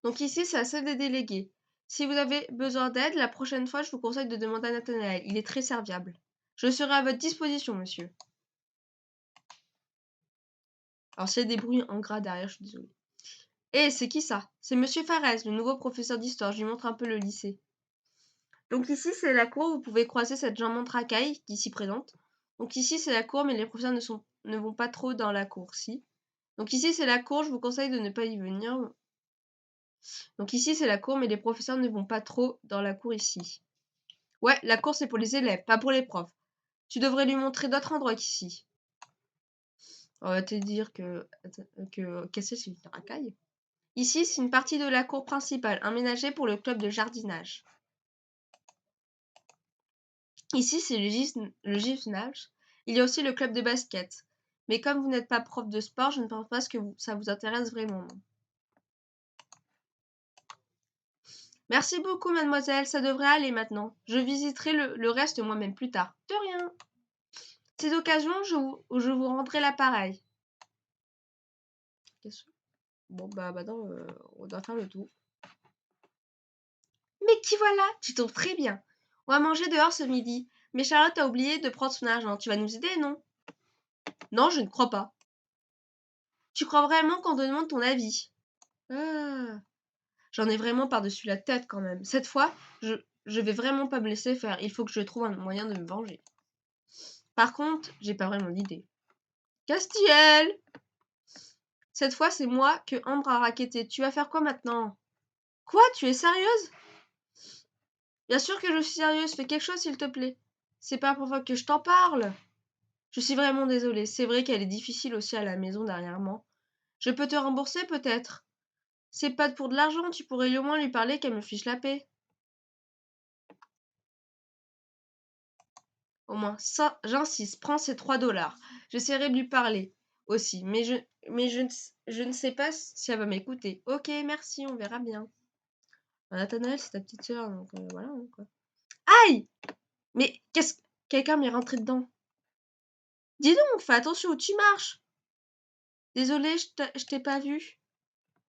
Donc ici, c'est la salle des délégués. Si vous avez besoin d'aide, la prochaine fois, je vous conseille de demander à Nathanaël. Il est très serviable. Je serai à votre disposition, monsieur. Alors, s'il y a des bruits en gras derrière, je suis désolée. Eh, c'est qui ça? C'est monsieur Fares, le nouveau professeur d'histoire. Je lui montre un peu le lycée. Donc ici, c'est la cour. Vous pouvez croiser cette charmante racaille qui s'y présente. Donc ici, c'est la cour, mais les professeurs ne vont pas trop dans la cour, si. Donc ici, c'est la cour. Je vous conseille de ne pas y venir. Donc ici, c'est la cour, mais les professeurs ne vont pas trop dans la cour ici. Ouais, la cour, c'est pour les élèves, pas pour les profs. Tu devrais lui montrer d'autres endroits qu'ici. On va te dire que Cassel, c'est une racaille. Ici, c'est une partie de la cour principale, aménagée pour le club de jardinage. Ici, c'est le gymnase. Il y a aussi le club de basket. Mais comme vous n'êtes pas prof de sport, je ne pense pas que ça vous intéresse vraiment. Non. Merci beaucoup, mademoiselle. Ça devrait aller maintenant. Je visiterai le reste moi-même plus tard. De rien. Cette occasion, je vous rendrai l'appareil. Qu'est-ce que... Bon, bah maintenant, on doit faire le tour. Mais qui voilà, tu tombes très bien. On va manger dehors ce midi. Mais Charlotte a oublié de prendre son argent. Tu vas nous aider, non? Non, je ne crois pas. Tu crois vraiment qu'on te demande ton avis? Ah, j'en ai vraiment par-dessus la tête quand même. Cette fois, je vais vraiment pas me laisser faire. Il faut que je trouve un moyen de me venger. Par contre, j'ai pas vraiment d'idée. Castiel! Cette fois, c'est moi que Ambre a racketté. Tu vas faire quoi maintenant? Quoi? Tu es sérieuse? Bien sûr que je suis sérieuse. Fais quelque chose, s'il te plaît. C'est pas pour fois que je t'en parle. Je suis vraiment désolée. C'est vrai qu'elle est difficile aussi à la maison dernièrement. Je peux te rembourser peut-être. C'est pas pour de l'argent, tu pourrais au moins lui parler qu'elle me fiche la paix. Au moins, ça, j'insiste, prends ces 3 $. J'essaierai de lui parler aussi, je ne sais pas si elle va m'écouter. Ok, merci, on verra bien. Nathanaël, c'est ta petite sœur, donc voilà, hein, quoi. Aïe! Mais qu'est-ce... Quelqu'un m'est rentré dedans. Dis donc, fais attention où tu marches. Désolée, je t'ai pas vu.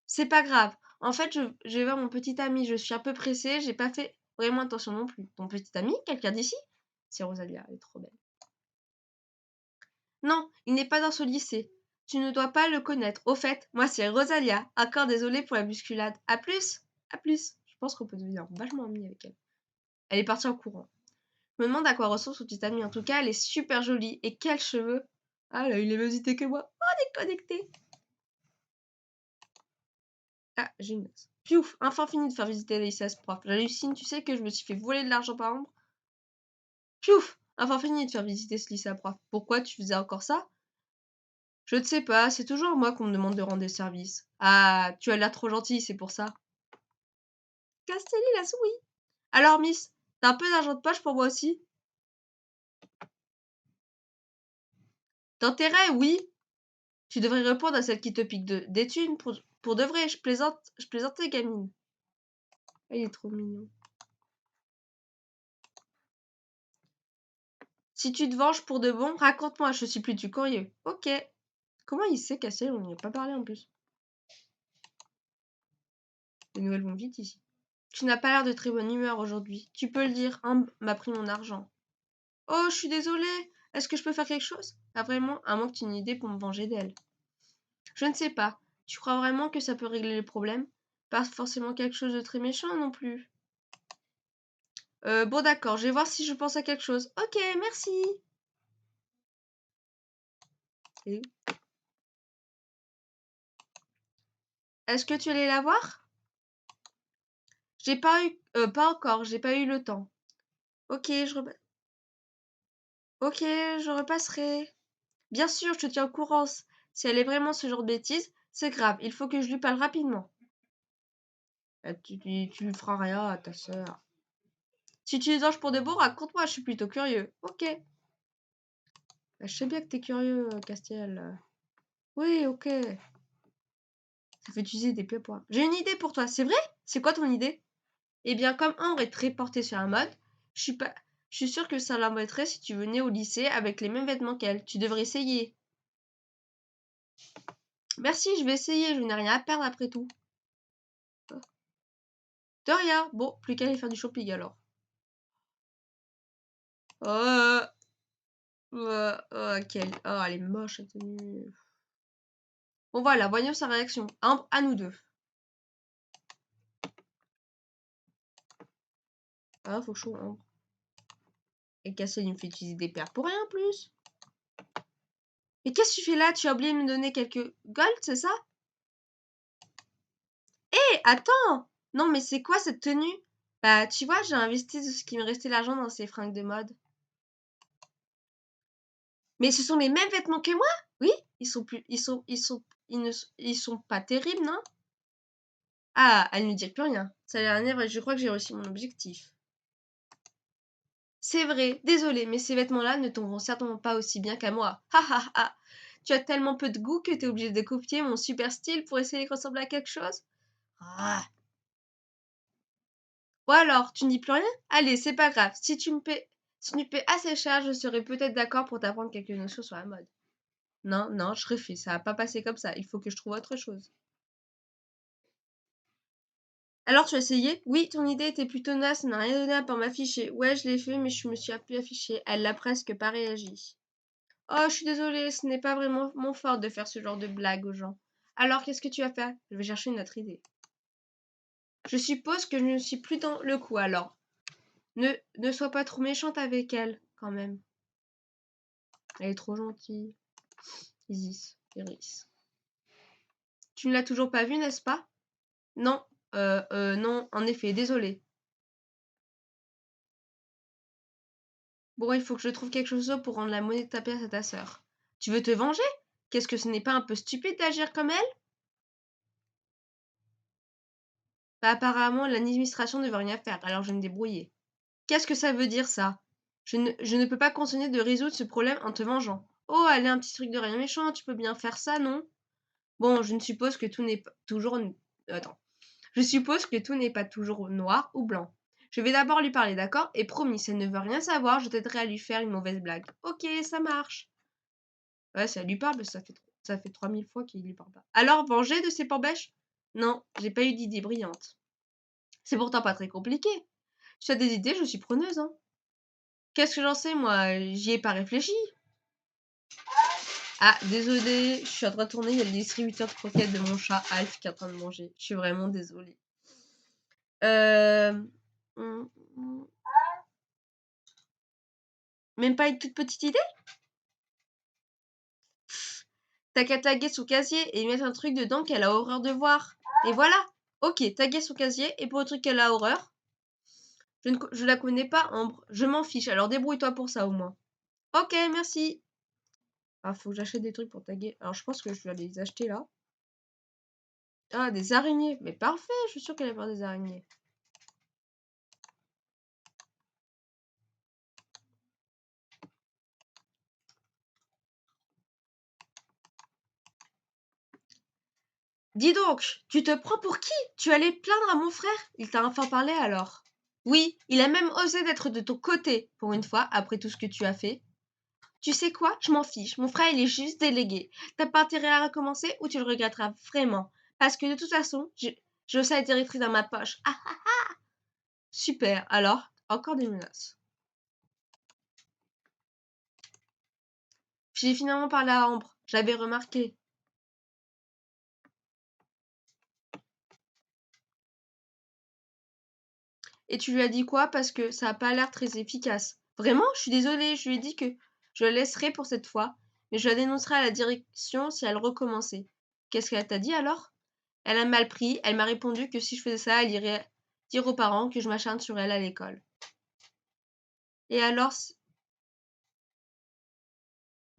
C'est pas grave. En fait, je vais voir mon petit ami. Je suis un peu pressée. J'ai pas fait vraiment attention non plus. Ton petit ami? Quelqu'un d'ici? C'est Rosalia, elle est trop belle. Non, il n'est pas dans ce lycée. Tu ne dois pas le connaître. Au fait, moi c'est Rosalia. Encore désolée pour la bousculade. À plus! À plus! Je pense qu'on peut devenir vachement amis avec elle. Elle est partie en courant. Je me demande à quoi ressemble son petit ami. En tout cas, elle est super jolie. Et quels cheveux! Ah, elle a eu les mêmes idées que moi. Oh, déconnecté! Ah, j'ai une note. Piouf, enfin fini de faire visiter les lycée à ce prof. J'hallucine, tu sais que je me suis fait voler de l'argent par Ambre. Piouf, enfin fini de faire visiter ce lycée à prof. Pourquoi tu faisais encore ça? Je ne sais pas, c'est toujours moi qu'on me demande de rendre des services. Ah, tu as l'air trop gentil, c'est pour ça. Castelli la souris. Alors, Miss, t'as un peu d'argent de poche pour moi aussi? D'intérêt, oui. Tu devrais répondre à celle qui te pique des thunes pour de vrai. Je plaisantais, gamine. Ah, il est trop mignon. Si tu te venges pour de bon, raconte-moi, je suis plus du curieux. Ok. Comment il sait, Castelli? On n'y a pas parlé en plus. Les nouvelles vont vite ici. Tu n'as pas l'air de très bonne humeur aujourd'hui. Tu peux le dire, Ambre m'a pris mon argent. Oh, je suis désolée. Est-ce que je peux faire quelque chose? Pas vraiment, à moins que tu aies une idée pour me venger d'elle. Je ne sais pas. Tu crois vraiment que ça peut régler le problème? Pas forcément quelque chose de très méchant non plus. Bon d'accord, je vais voir si je pense à quelque chose. Ok, merci. Et est-ce que tu allais la voir? J'ai pas eu... pas encore, j'ai pas eu le temps. Ok, ok, je repasserai. Bien sûr, je te tiens au courant. Si elle est vraiment ce genre de bêtise, c'est grave. Il faut que je lui parle rapidement. Tu lui feras rien à ta sœur. Si tu les anges pour de bon, raconte-moi, je suis plutôt curieux. Ok. Bah, je sais bien que t'es curieux, Castiel. Oui, ok. Ça fait utiliser des pieds points. J'ai une idée pour toi, c'est vrai? C'est quoi ton idée? Eh bien, comme Ambre est très portée sur la mode, je suis pas... je suis sûre que ça l'embêterait si tu venais au lycée avec les mêmes vêtements qu'elle. Tu devrais essayer. Merci, je vais essayer, je n'ai rien à perdre après tout. De rien. Bon, plus qu'à aller faire du shopping alors. Oh, oh, elle est moche, cette tenue. Bon voilà, voyons sa réaction. Ambre, à nous deux. Ah, faut chaud, Ambre. Et Cassel, il me fait utiliser des paires pour rien en plus. Mais qu'est-ce que tu fais là? Tu as oublié de me donner quelques gold, c'est ça? Hé, attends! Non, mais c'est quoi cette tenue? Bah, tu vois, j'ai investi de ce qui me restait l'argent dans ces fringues de mode. Mais ce sont les mêmes vêtements que moi? Oui, ils sont plus, ils sont pas terribles, non? Ah, elle ne dit plus rien. Ça a l'air vrai, je crois que j'ai réussi mon objectif. C'est vrai, désolé, mais ces vêtements-là ne tomberont certainement pas aussi bien qu'à moi. Ha ha ha! Tu as tellement peu de goût que t'es obligé de copier mon super style pour essayer de ressembler à quelque chose? Ah! Ou alors, tu n'y plus rien? Allez, c'est pas grave. Si tu me paies assez cher, je serai peut-être d'accord pour t'apprendre quelques notions sur la mode. Non, non, je refais. Ça va pas passer comme ça. Il faut que je trouve autre chose. Alors, tu as essayé? Oui, ton idée était plutôt naze, ça n'a rien donné à part m'afficher. Ouais, je l'ai fait, mais je me suis plus affichée. Elle n'a presque pas réagi. Oh, je suis désolée, ce n'est pas vraiment mon fort de faire ce genre de blague aux gens. Alors, qu'est-ce que tu vas faire? Je vais chercher une autre idée. Je suppose que je ne suis plus dans le coup alors. Ne sois pas trop méchante avec elle, quand même. Elle est trop gentille. Isis, Iris. Tu ne l'as toujours pas vue, n'est-ce pas? Non, non, en effet, désolée. Bon, il faut que je trouve quelque chose d'autre pour rendre la monnaie de ta pièce à ta sœur. Tu veux te venger? Qu'est-ce que ce n'est pas un peu stupide d'agir comme elle? Bah, apparemment, l'administration ne veut rien faire, alors je vais me débrouiller. Qu'est-ce que ça veut dire, ça? Je ne peux pas continuer de résoudre ce problème en te vengeant. Oh, allez, un petit truc de rien méchant, tu peux bien faire ça, non? Bon, je ne suppose que tout n'est pas toujours... Attends. Je suppose que tout n'est pas toujours noir ou blanc. Je vais d'abord lui parler, d'accord? Et promis, si elle ne veut rien savoir, je t'aiderai à lui faire une mauvaise blague. Ok, ça marche. Ouais, si elle lui parle, ça fait 3000 fois qu'il lui parle pas. Alors, venger de ses bêches? Non, j'ai pas eu d'idée brillante. C'est pourtant pas très compliqué. Si tu as des idées, je suis preneuse, hein. Qu'est-ce que j'en sais, moi? J'y ai pas réfléchi. Ah, désolée, je suis en train de tourner, il y a le distributeur de croquettes de mon chat Alf qui est en train de manger. Je suis vraiment désolée. Euh... hum, hum. Même pas une toute petite idée? T'as qu'à taguer son casier et mettre un truc dedans qu'elle a horreur de voir. Et voilà. Ok, taguer son casier et pour le truc qu'elle a horreur. Je la connais pas, Ambre. Je m'en fiche, alors débrouille-toi pour ça au moins. Ok, merci. Ah, faut que j'achète des trucs pour taguer. Alors je pense que je vais aller les acheter là. Ah, des araignées. Mais parfait, je suis sûre qu'elle va avoir des araignées. Dis donc, tu te prends pour qui? Tu allais plaindre à mon frère? Il t'a enfin parlé alors? Oui, il a même osé d'être de ton côté, pour une fois, après tout ce que tu as fait. Tu sais quoi? Je m'en fiche. Mon frère, il est juste délégué. T'as pas intérêt à recommencer ou tu le regretteras vraiment. Parce que de toute façon, je sais la directrice dans ma poche. Ah, super. Alors, encore des menaces. J'ai finalement parlé à Ambre. J'avais remarqué. Et tu lui as dit quoi? Parce que ça a pas l'air très efficace. Vraiment? Je suis désolée. Je lui ai dit que je la laisserai pour cette fois. Mais je la dénoncerai à la direction si elle recommençait. Qu'est-ce qu'elle t'a dit alors? Elle a mal pris. Elle m'a répondu que si je faisais ça, elle irait dire aux parents que je m'acharne sur elle à l'école. Et alors,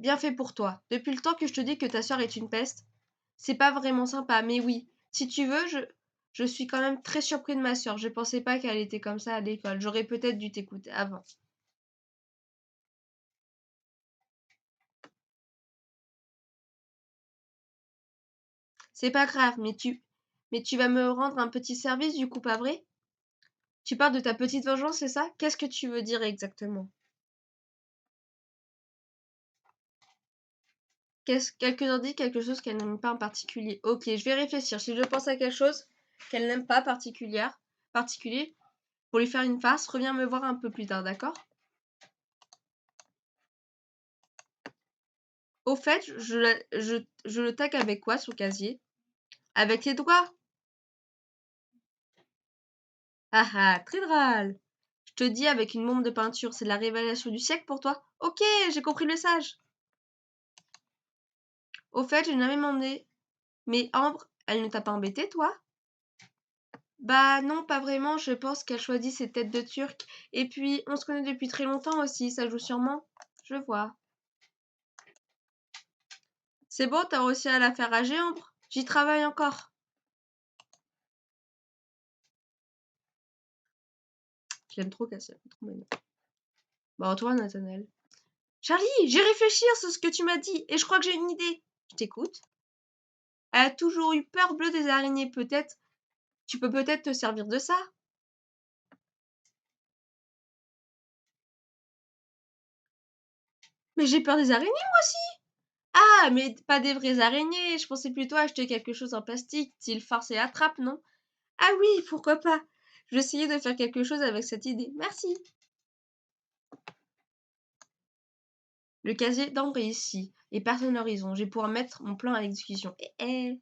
bien fait pour toi. Depuis le temps que je te dis que ta sœur est une peste, c'est pas vraiment sympa, mais oui, si tu veux, je suis quand même très surpris de ma sœur. Je pensais pas qu'elle était comme ça à l'école. J'aurais peut-être dû t'écouter avant. C'est pas grave, mais tu vas me rendre un petit service du coup, pas vrai? Tu parles de ta petite vengeance, c'est ça? Qu'est-ce que tu veux dire exactement? Quelques indices, quelque chose qu'elle n'aime pas en particulier. Ok, je vais réfléchir. Si je pense à quelque chose qu'elle n'aime pas particulier, pour lui faire une farce, reviens me voir un peu plus tard, d'accord? Au fait, je le tague avec quoi sur le casier? Avec les doigts. Ah ah, très drôle. Je te dis avec une bombe de peinture, c'est la révélation du siècle pour toi? Ok, j'ai compris le message. Au fait, j'ai jamais demandé. Mais Ambre, elle ne t'a pas embêté, toi? Bah non, pas vraiment, je pense qu'elle choisit ses têtes de turc. Et puis, on se connaît depuis très longtemps aussi, ça joue sûrement. Je vois. C'est bon, t'as réussi à la faire rager, Ambre? J'y travaille encore. Je l'aime trop, Cassia, trop mignon. Bon, toi, Nathanaël. Charlie, j'ai réfléchi à ce que tu m'as dit et je crois que j'ai une idée. Je t'écoute. Elle a toujours eu peur bleue des araignées, peut-être. Tu peux peut-être te servir de ça. Mais j'ai peur des araignées, moi aussi. Ah, mais pas des vraies araignées. Je pensais plutôt acheter quelque chose en plastique, style farce et attrape, non? Ah oui, pourquoi pas? Je vais essayer de faire quelque chose avec cette idée. Merci. Le casier d'Ambre est ici, et personne n'horizon. Je vais pouvoir mettre mon plan à l'exécution. J'ai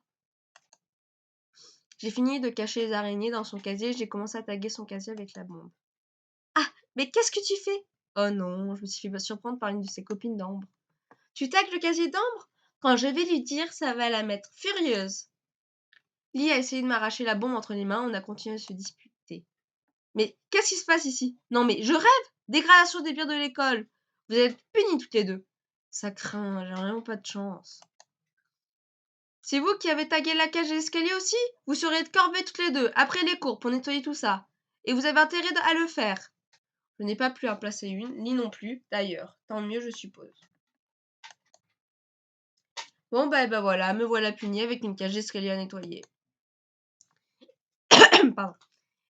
fini de cacher les araignées dans son casier, j'ai commencé à taguer son casier avec la bombe. Ah, mais qu'est-ce que tu fais? Oh non, je me suis fait surprendre par une de ses copines d'Ambre. Tu tagues le casier d'Ambre? Quand je vais lui dire, ça va la mettre furieuse. Lee a essayé de m'arracher la bombe entre les mains, on a continué à se disputer. Mais qu'est-ce qui se passe ici? Non mais je rêve! Dégradation des biens de l'école! Vous êtes punis toutes les deux. Ça craint, j'ai vraiment pas de chance. C'est vous qui avez tagué la cage et l'escalier aussi? Vous serez de corvée toutes les deux, après les cours, pour nettoyer tout ça. Et vous avez intérêt à le faire. Je n'ai pas pu en placer une, ni non plus, d'ailleurs. Tant mieux, je suppose. Bon, bah voilà, me voilà punie avec une cage d'escalier à nettoyer. Pardon.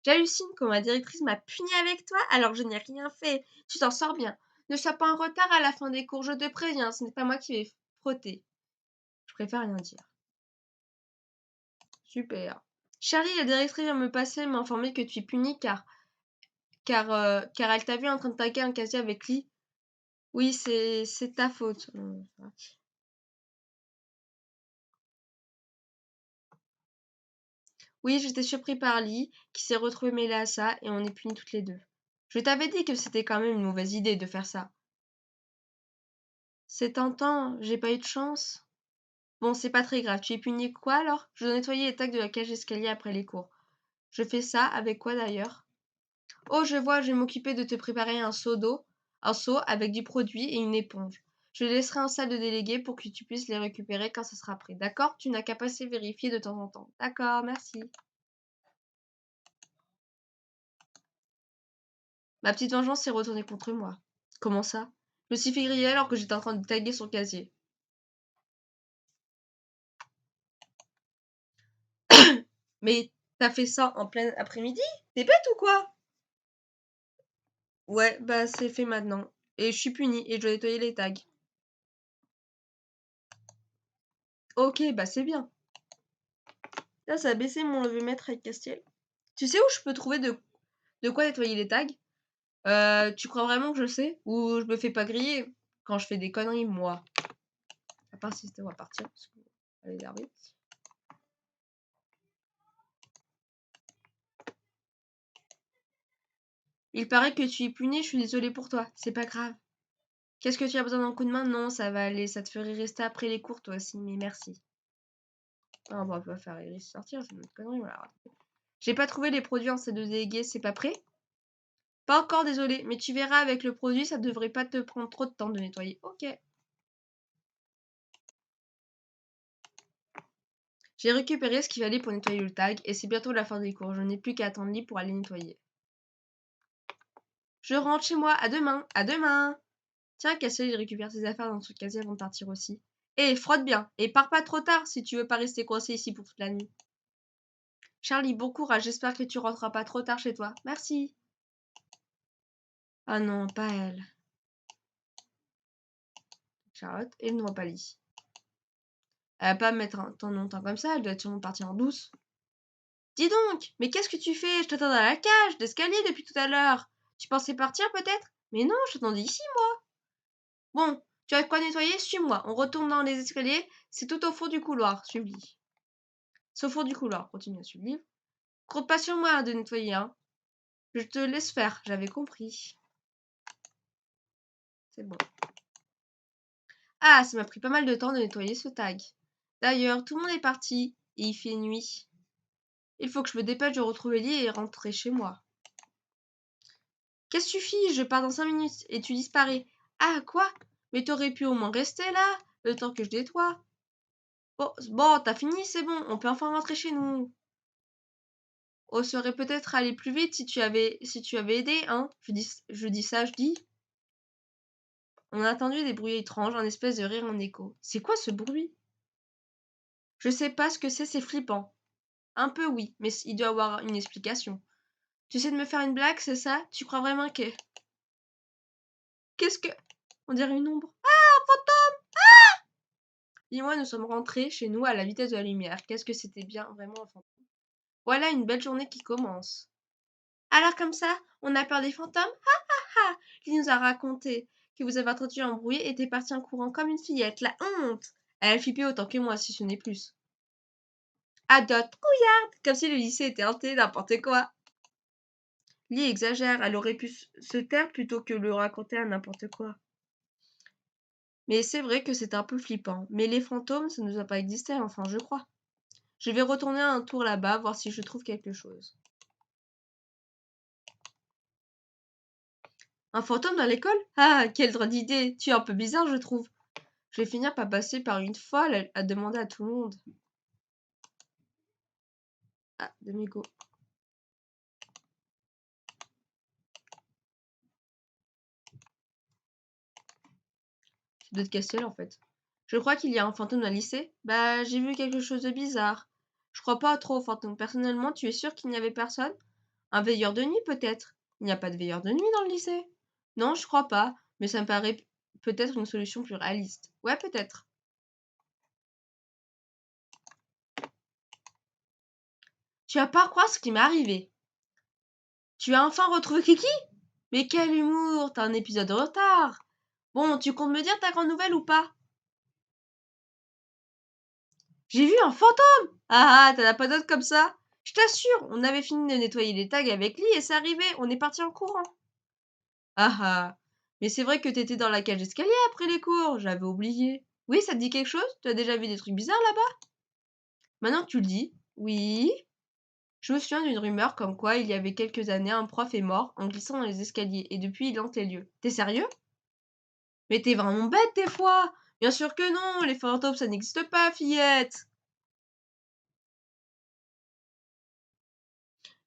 J'hallucine quand ma directrice m'a punie avec toi alors que je n'ai rien fait. Tu t'en sors bien. Ne sois pas en retard à la fin des cours, je te préviens, ce n'est pas moi qui vais frotter. Je préfère rien dire. Super. Charlie, la directrice vient me passer m'informer que tu es punie car elle t'a vu en train de taguer un casier avec Lee. Oui, c'est ta faute. Oui, j'étais surpris par Lee, qui s'est retrouvé mêlé à ça, et on est punis toutes les deux. Je t'avais dit que c'était quand même une mauvaise idée de faire ça. C'est tentant, j'ai pas eu de chance. Bon, c'est pas très grave. Tu es puni quoi alors? Je dois nettoyer les tacs de la cage d'escalier après les cours. Je fais ça avec quoi d'ailleurs? Oh, je vois, je vais m'occuper de te préparer un seau d'eau, un seau avec du produit et une éponge. Je les laisserai en salle de délégués pour que tu puisses les récupérer quand ce sera prêt. D'accord? Tu n'as qu'à passer vérifier de temps en temps. D'accord, merci. Ma petite vengeance s'est retournée contre moi. Comment ça? Je me suis fait griller alors que j'étais en train de taguer son casier. Mais t'as fait ça en plein après-midi? T'es bête ou quoi? Ouais, bah c'est fait maintenant. Et je suis punie et je dois nettoyer les tags. Ok, bah c'est bien. Là, ça a baissé mon levé-mètre avec Castiel. Tu sais où je peux trouver de quoi nettoyer les tags? Tu crois vraiment que je sais? Ou je me fais pas griller quand je fais des conneries, moi? À part si c'était, on va partir parce qu'elle est énervée. Il paraît que tu es puni, je suis désolée pour toi. C'est pas grave. Qu'est-ce que tu as besoin d'un coup de main? Non, ça va aller, ça te ferait rester après les cours, toi aussi, mais merci. Ah, on va pas faire Iris sortir, c'est notre connerie, voilà. J'ai pas trouvé les produits en C2 délégués, c'est pas prêt? Pas encore, désolé, mais tu verras avec le produit, ça devrait pas te prendre trop de temps de nettoyer. Ok. J'ai récupéré ce qu'il fallait pour nettoyer le tag, et c'est bientôt la fin des cours, je n'ai plus qu'à attendre Lee pour aller nettoyer. Je rentre chez moi, à demain, à demain! Tiens, Cassiel, il récupère ses affaires dans son casier avant de partir aussi. Et frotte bien, et pars pas trop tard si tu veux pas rester coincé ici pour toute la nuit. Charlie, bon courage, j'espère que tu rentreras pas trop tard chez toi. Merci. Ah non, pas elle. Charlotte, et ne voit pas Lee. Elle va pas mettre un temps longtemps comme ça, elle doit sûrement partir en douce. Dis donc, mais qu'est-ce que tu fais? Je t'attends dans la cage d'escalier depuis tout à l'heure. Tu pensais partir peut-être? Mais non, je t'attendais ici, moi. Bon, tu as de quoi nettoyer? Suis-moi. On retourne dans les escaliers. C'est tout au fond du couloir. Suive-Lee. C'est au fond du couloir. Continue à suivre Lee. Compte pas sur moi de nettoyer, hein. Je te laisse faire. J'avais compris. C'est bon. Ah, ça m'a pris pas mal de temps de nettoyer ce tag. D'ailleurs, tout le monde est parti et il fait nuit. Il faut que je me dépêche de retrouver Lee et rentrer chez moi. Qu'est-ce que tu fais? Je pars dans 5 minutes et tu disparais. Ah, quoi? Mais t'aurais pu au moins rester là, le temps que je nettoie. Bon, t'as fini, c'est bon, on peut enfin rentrer chez nous. On serait peut-être allé plus vite si tu avais aidé, hein? Je dis ça, je dis. On a entendu des bruits étranges, un espèce de rire en écho. C'est quoi ce bruit? Je sais pas ce que c'est flippant. Un peu oui, mais il doit avoir une explication. Tu essaies de me faire une blague, c'est ça? Tu crois vraiment que... Qu'est-ce que... On dirait une ombre. Ah, un fantôme! Dis-moi, nous sommes rentrés chez nous à la vitesse de la lumière. Qu'est-ce que c'était bien, vraiment un fantôme. Voilà une belle journée qui commence. Alors comme ça, on a peur des fantômes? Ha ha ha! Il nous a raconté que vous avez entendu un bruit et était parti en courant comme une fillette. La honte! Elle a flippé autant que moi, si ce n'est plus. Adote, couillarde! Comme si le lycée était hanté, n'importe quoi. Lee exagère, elle aurait pu se taire plutôt que le raconter à n'importe quoi. Mais c'est vrai que c'est un peu flippant. Mais les fantômes, ça ne nous a pas existé, enfin, je crois. Je vais retourner un tour là-bas, voir si je trouve quelque chose. Un fantôme dans l'école? Ah, quelle drôle d'idée! Tu es un peu bizarre, je trouve. Je vais finir par passer par une folle à demander à tout le monde. Ah, demi-go. C'est d'autres Castel en fait. Je crois qu'il y a un fantôme dans le lycée. Bah, j'ai vu quelque chose de bizarre. Je crois pas trop aux fantômes. Personnellement, tu es sûr qu'il n'y avait personne? Un veilleur de nuit peut-être? Il n'y a pas de veilleur de nuit dans le lycée? Non, je crois pas, mais ça me paraît peut-être une solution plus réaliste. Ouais, peut-être. Tu vas pas croire ce qui m'est arrivé. Tu as enfin retrouvé Kiki? Mais quel humour! T'as un épisode de retard. Bon, tu comptes me dire ta grande nouvelle ou pas? J'ai vu un fantôme! Ah ah, t'en as pas d'autres comme ça? Je t'assure, on avait fini de nettoyer les tags avec Lee et c'est arrivé, on est parti en courant. Ah ah, mais c'est vrai que t'étais dans la cage d'escalier après les cours, j'avais oublié. Oui, ça te dit quelque chose? Tu as déjà vu des trucs bizarres là-bas? Maintenant que tu le dis, oui. Je me souviens d'une rumeur comme quoi il y avait quelques années un prof est mort en glissant dans les escaliers et depuis il hante les lieux. T'es sérieux? Mais t'es vraiment bête des fois! Bien sûr que non, les fantômes ça n'existe pas, fillette!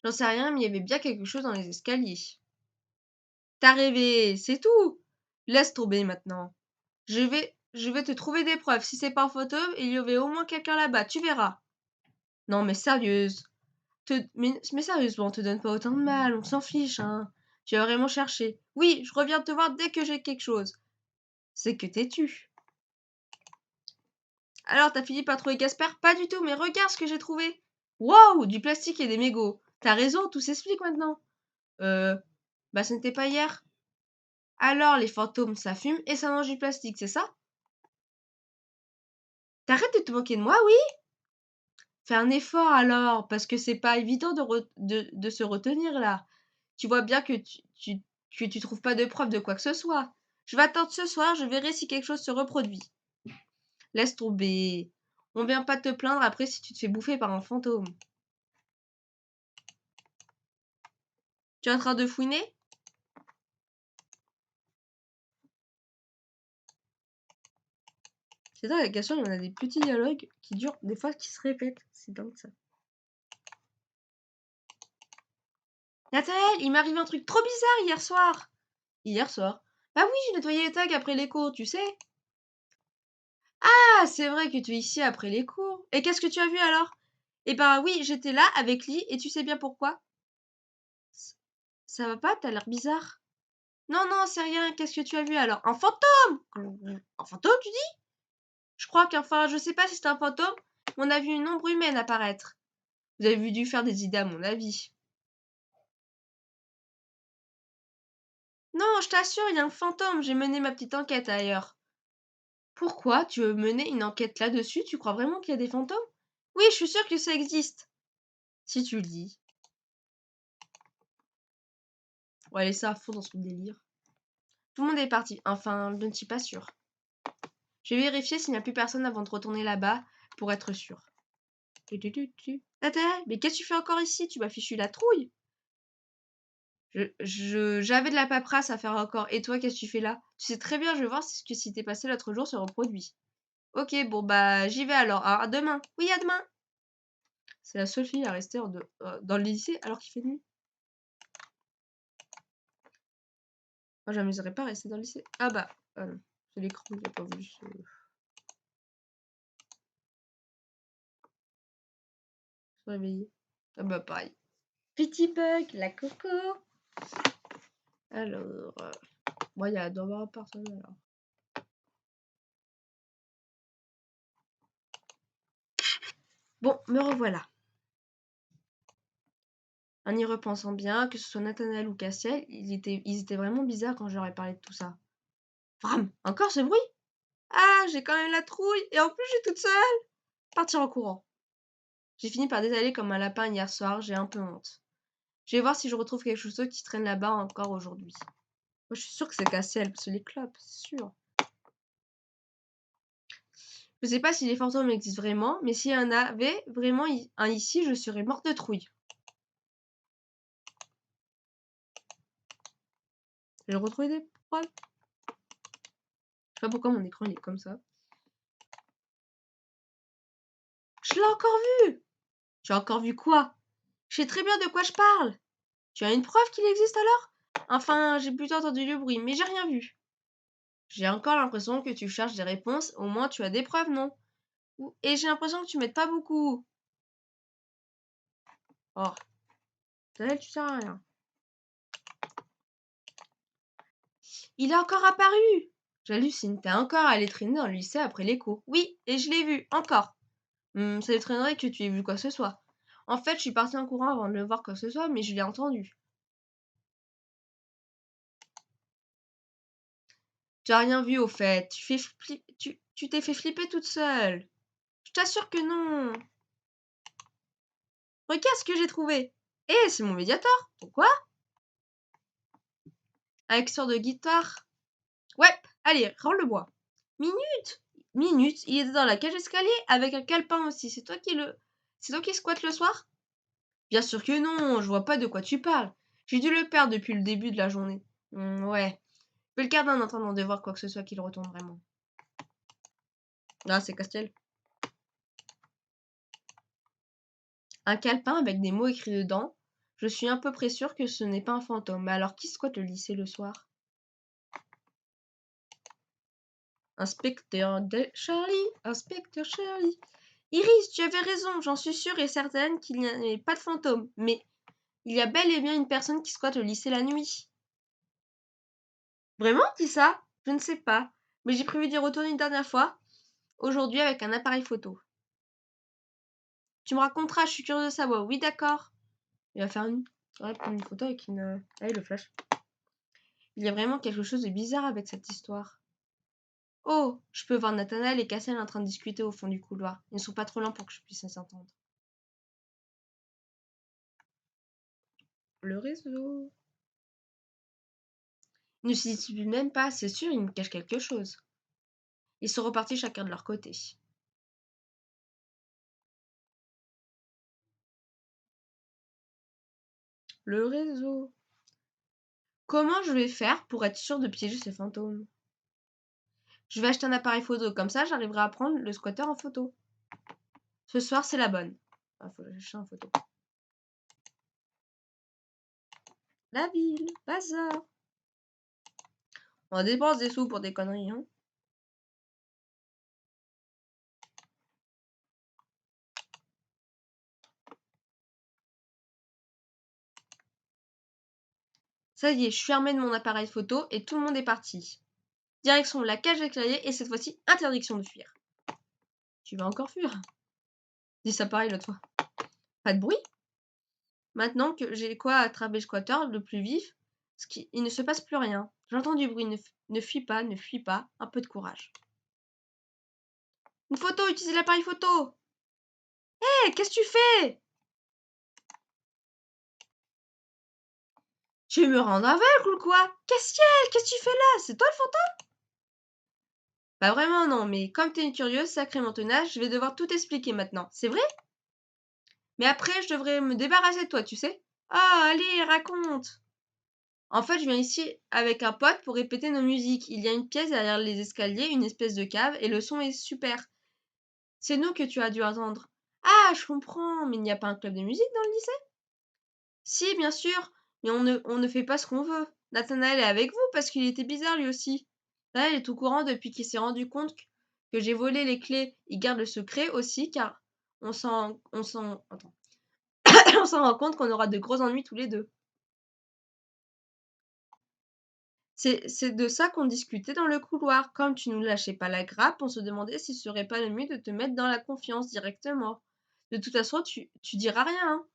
J'en sais rien, mais il y avait bien quelque chose dans les escaliers. T'as rêvé, c'est tout! Laisse tomber maintenant. Je vais te trouver des preuves. Si c'est pas un fantôme, il y avait au moins quelqu'un là-bas, tu verras. Non, mais sérieuse. Mais sérieusement, te donne pas autant de mal, on s'en fiche, hein. Tu as vraiment cherché. Oui, je reviens te voir dès que j'ai quelque chose. C'est que t'es tu. Alors, t'as fini par trouver Casper? Pas du tout, mais regarde ce que j'ai trouvé. Waouh, du plastique et des mégots. T'as raison, tout s'explique maintenant. Euh, bah ce n'était pas hier. Alors, les fantômes, ça fume et ça mange du plastique, c'est ça? T'arrêtes de te moquer de moi, oui? Fais un effort alors, parce que c'est pas évident de se retenir là. Tu vois bien que tu trouves pas de preuves de quoi que ce soit. Je vais attendre ce soir, je verrai si quelque chose se reproduit. Laisse tomber. On vient pas te plaindre après si tu te fais bouffer par un fantôme. Tu es en train de fouiner? C'est dingue, la question, il y en a des petits dialogues qui durent, des fois qui se répètent. C'est dingue ça. Nathanaël, il m'est arrivé un truc trop bizarre hier soir. Hier soir? Bah oui, j'ai nettoyé les tags après les cours, tu sais. Ah, c'est vrai que tu es ici après les cours. Et qu'est-ce que tu as vu alors? Eh ben oui, j'étais là avec Lee et tu sais bien pourquoi? C- Ça va pas, t'as l'air bizarre. Non, non, c'est rien, qu'est-ce que tu as vu alors? Un fantôme! Un fantôme, tu dis? Je crois qu'enfin, je sais pas si c'est un fantôme, mais on a vu une ombre humaine apparaître. Vous avez dû faire des idées à mon avis. Non, je t'assure, il y a un fantôme, j'ai mené ma petite enquête ailleurs. Pourquoi tu veux mener une enquête là-dessus? Tu crois vraiment qu'il y a des fantômes? Oui, je suis sûre que ça existe. Si tu le dis. On va laisser à fond dans son délire. Tout le monde est parti. Enfin, je ne suis pas sûre. Je vais vérifier s'il n'y a plus personne avant de retourner là-bas pour être sûre. Tata, mais qu'est-ce que tu fais encore ici? Tu m'as fichu la trouille. J'avais de la paperasse à faire encore. Et toi, qu'est-ce que tu fais là? Tu sais très bien, je vais voir si ce que si t'es passé l'autre jour se reproduit. Ok, bon bah j'y vais alors. À demain. Oui, à demain. C'est la seule fille à rester dans le lycée alors qu'il fait nuit. Moi, j'amuserais pas à rester dans le lycée. Ah bah, non. C'est l'écran, j'ai pas voulu se... réveiller. Ah bah pareil. Petit bug, la coco. Alors, moi, il doit y avoir personne alors. Bon, me revoilà. En y repensant bien, que ce soit Nathanaël ou Castiel, ils étaient vraiment bizarres quand je leur ai parlé de tout ça. Vram, encore ce bruit? Ah, j'ai quand même la trouille, et en plus je suis toute seule. Partir en courant. J'ai fini par détaler comme un lapin hier soir, j'ai un peu honte. Je vais voir si je retrouve quelque chose qui traîne là-bas encore aujourd'hui. Moi, je suis sûre que c'est Castiel, parce que les clopes, c'est sûr. Je sais pas si les fantômes existent vraiment, mais s'il y en avait vraiment un ici, je serais morte de trouille. J'ai retrouvé des preuves. Je sais pas pourquoi mon écran il est comme ça. Je l'ai encore vu! Tu as encore vu quoi? Je sais très bien de quoi je parle. Tu as une preuve qu'il existe alors? Enfin, j'ai plutôt entendu le bruit, mais j'ai rien vu. J'ai encore l'impression que tu cherches des réponses, au moins tu as des preuves, non? Et j'ai l'impression que tu m'aides pas beaucoup. Oh, ça tu sers à rien. Il est encore apparu! J'hallucine, t'es encore allé traîner dans le lycée après les cours. Oui, et je l'ai vu, encore. Ça m'étonnerait que tu aies vu quoi que ce soit. En fait, je suis partie en courant avant de le voir quoi que ce soit, mais je l'ai entendu. Tu as rien vu au fait. Tu t'es fait flipper toute seule. Je t'assure que non. Regarde ce que j'ai trouvé. Eh, c'est mon médiator. Pourquoi? Un lecteur de guitare. Ouais, allez, rends-le moi. Minute. Minute, il était dans la cage d'escalier avec un calepin aussi. C'est toi qui squattes le soir? Bien sûr que non, je vois pas de quoi tu parles. J'ai dû le perdre depuis le début de la journée. Ouais. Je vais le garder en attendant de voir quoi que ce soit qu'il retourne vraiment. Ah, c'est Castiel. Un calepin avec des mots écrits dedans. Je suis à peu près sûre que ce n'est pas un fantôme. Mais alors, qui squatte le lycée le soir? Inspecteur Charlie, Inspecteur Charlie. Iris, tu avais raison, j'en suis sûre et certaine qu'il n'y avait pas de fantôme. Mais il y a bel et bien une personne qui squatte le lycée la nuit. Vraiment, qui ça? Je ne sais pas. Mais j'ai prévu d'y retourner une dernière fois, aujourd'hui avec un appareil photo. Tu me raconteras, je suis curieuse de savoir. Oui, d'accord. Il va faire prendre une photo avec une. Allez, le flash. Il y a vraiment quelque chose de bizarre avec cette histoire. Oh, je peux voir Nathanaël et Cassiel en train de discuter au fond du couloir. Ils ne sont pas trop lents pour que je puisse s'entendre. Le réseau. Ils ne s'y disputent même pas, c'est sûr, ils me cachent quelque chose. Ils sont repartis chacun de leur côté. Le réseau. Comment je vais faire pour être sûre de piéger ces fantômes? Je vais acheter un appareil photo, comme ça j'arriverai à prendre le squatter en photo. Ce soir, c'est la bonne. Ah, faut que j'achète en photo. La ville, bazar. On dépense des sous pour des conneries, hein. Ça y est, je suis armée de mon appareil photo et tout le monde est parti. Direction la cage d'escalier et cette fois-ci, interdiction de fuir. Tu vas encore fuir? Dis ça pareil l'autre fois. Pas de bruit? Maintenant que j'ai quoi attraper le squatter le plus vif, il ne se passe plus rien. J'entends du bruit, ne fuis pas, ne fuis pas, un peu de courage. Une photo, utilisez l'appareil photo! Hé, qu'est-ce que tu fais? Tu veux me rendre aveugle ou quoi? Qu'est-ce que tu fais là? C'est toi le fantôme? Pas vraiment non, mais comme t'es une curieuse, sacrément tenace, je vais devoir tout expliquer maintenant. C'est vrai? Mais après, je devrais me débarrasser de toi, tu sais? Ah, allez, raconte! En fait, je viens ici avec un pote pour répéter nos musiques. Il y a une pièce derrière les escaliers, une espèce de cave, et le son est super. C'est nous que tu as dû attendre. Ah, je comprends, mais il n'y a pas un club de musique dans le lycée? Si, bien sûr, mais on ne fait pas ce qu'on veut. Nathanaël est avec vous parce qu'il était bizarre lui aussi. Nathanaël est au courant depuis qu'il s'est rendu compte que j'ai volé les clés. Il garde le secret aussi car attends. On s'en rend compte qu'on aura de gros ennuis tous les deux. C'est de ça qu'on discutait dans le couloir. Comme tu nous lâchais pas la grappe, on se demandait s'il serait pas le mieux de te mettre dans la confiance directement. De toute façon, tu diras rien, hein.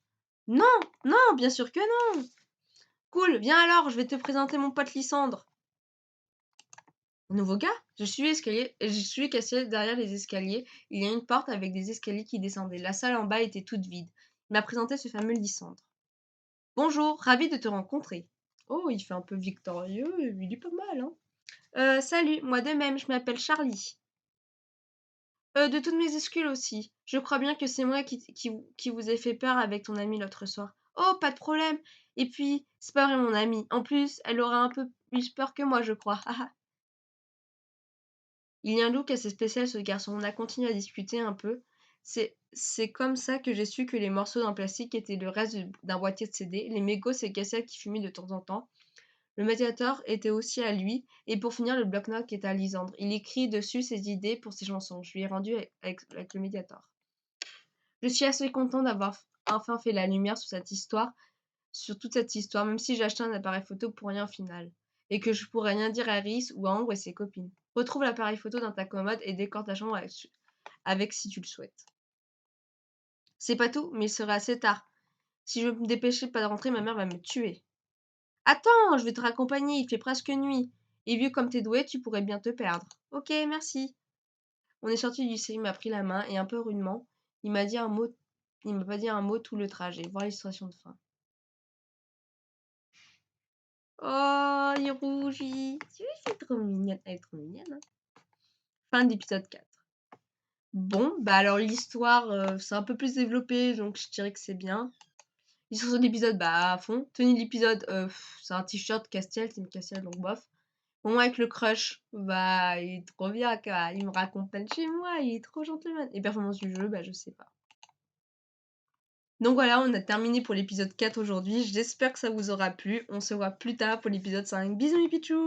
Non, non, bien sûr que non. Cool, viens alors, je vais te présenter mon pote Lysandre. Un nouveau gars? Je suis caché derrière les escaliers. Il y a une porte avec des escaliers qui descendaient. La salle en bas était toute vide. Il m'a présenté ce fameux Lysandre. Bonjour, ravi de te rencontrer. Oh, il fait un peu victorieux, il est pas mal, hein. Salut, moi de même, je m'appelle Charlie. De toutes mes excuses aussi. Je crois bien que c'est moi qui vous ai fait peur avec ton amie l'autre soir. Oh, pas de problème. Et puis, c'est pas vraiment mon amie. En plus, elle aura un peu plus peur que moi, je crois. Il y a un look assez spécial, ce garçon. On a continué à discuter un peu. C'est comme ça que j'ai su que les morceaux en plastique étaient le reste d'un boîtier de CD. Les mégots, c'est Cassel qui fumait de temps en temps. Le médiator était aussi à lui, et pour finir, le bloc-notes est à Lysandre. Il écrit dessus ses idées pour ses chansons. Je lui ai rendu avec le médiator. Je suis assez content d'avoir enfin fait la lumière sur toute cette histoire, même si j'ai acheté un appareil photo pour rien au final, et que je pourrais rien dire à Rhys ou à Ambre et ses copines. Retrouve l'appareil photo dans ta commode et décore ta chambre avec si tu le souhaites. C'est pas tout, mais il sera assez tard. Si je me dépêchais pas de rentrer, ma mère va me tuer. Attends, je vais te raccompagner, il fait presque nuit. Et vu comme t'es doué, tu pourrais bien te perdre. Ok, merci. On est sorti du lycée, il m'a pris la main et un peu rudement, il m'a dit un mot. Il m'a pas dit un mot tout le trajet. Voir l'illustration de fin. Oh, il rougit. C'est trop mignonne. Elle est trop mignonne. Hein. Fin d'épisode 4. Bon, bah alors l'histoire, c'est un peu plus développé, donc je dirais que c'est bien. L'histoire de l'épisode, bah à fond. Tenue de l'épisode, c'est un t-shirt Castiel, c'est une Castiel, donc bof. Bon, moi, avec le crush, bah il est trop bien, quoi. Il me raccompagne chez moi, il est trop gentleman. Et performance du jeu, bah je sais pas. Donc voilà, on a terminé pour l'épisode 4 aujourd'hui. J'espère que ça vous aura plu. On se voit plus tard pour l'épisode 5. Bisous les pichous!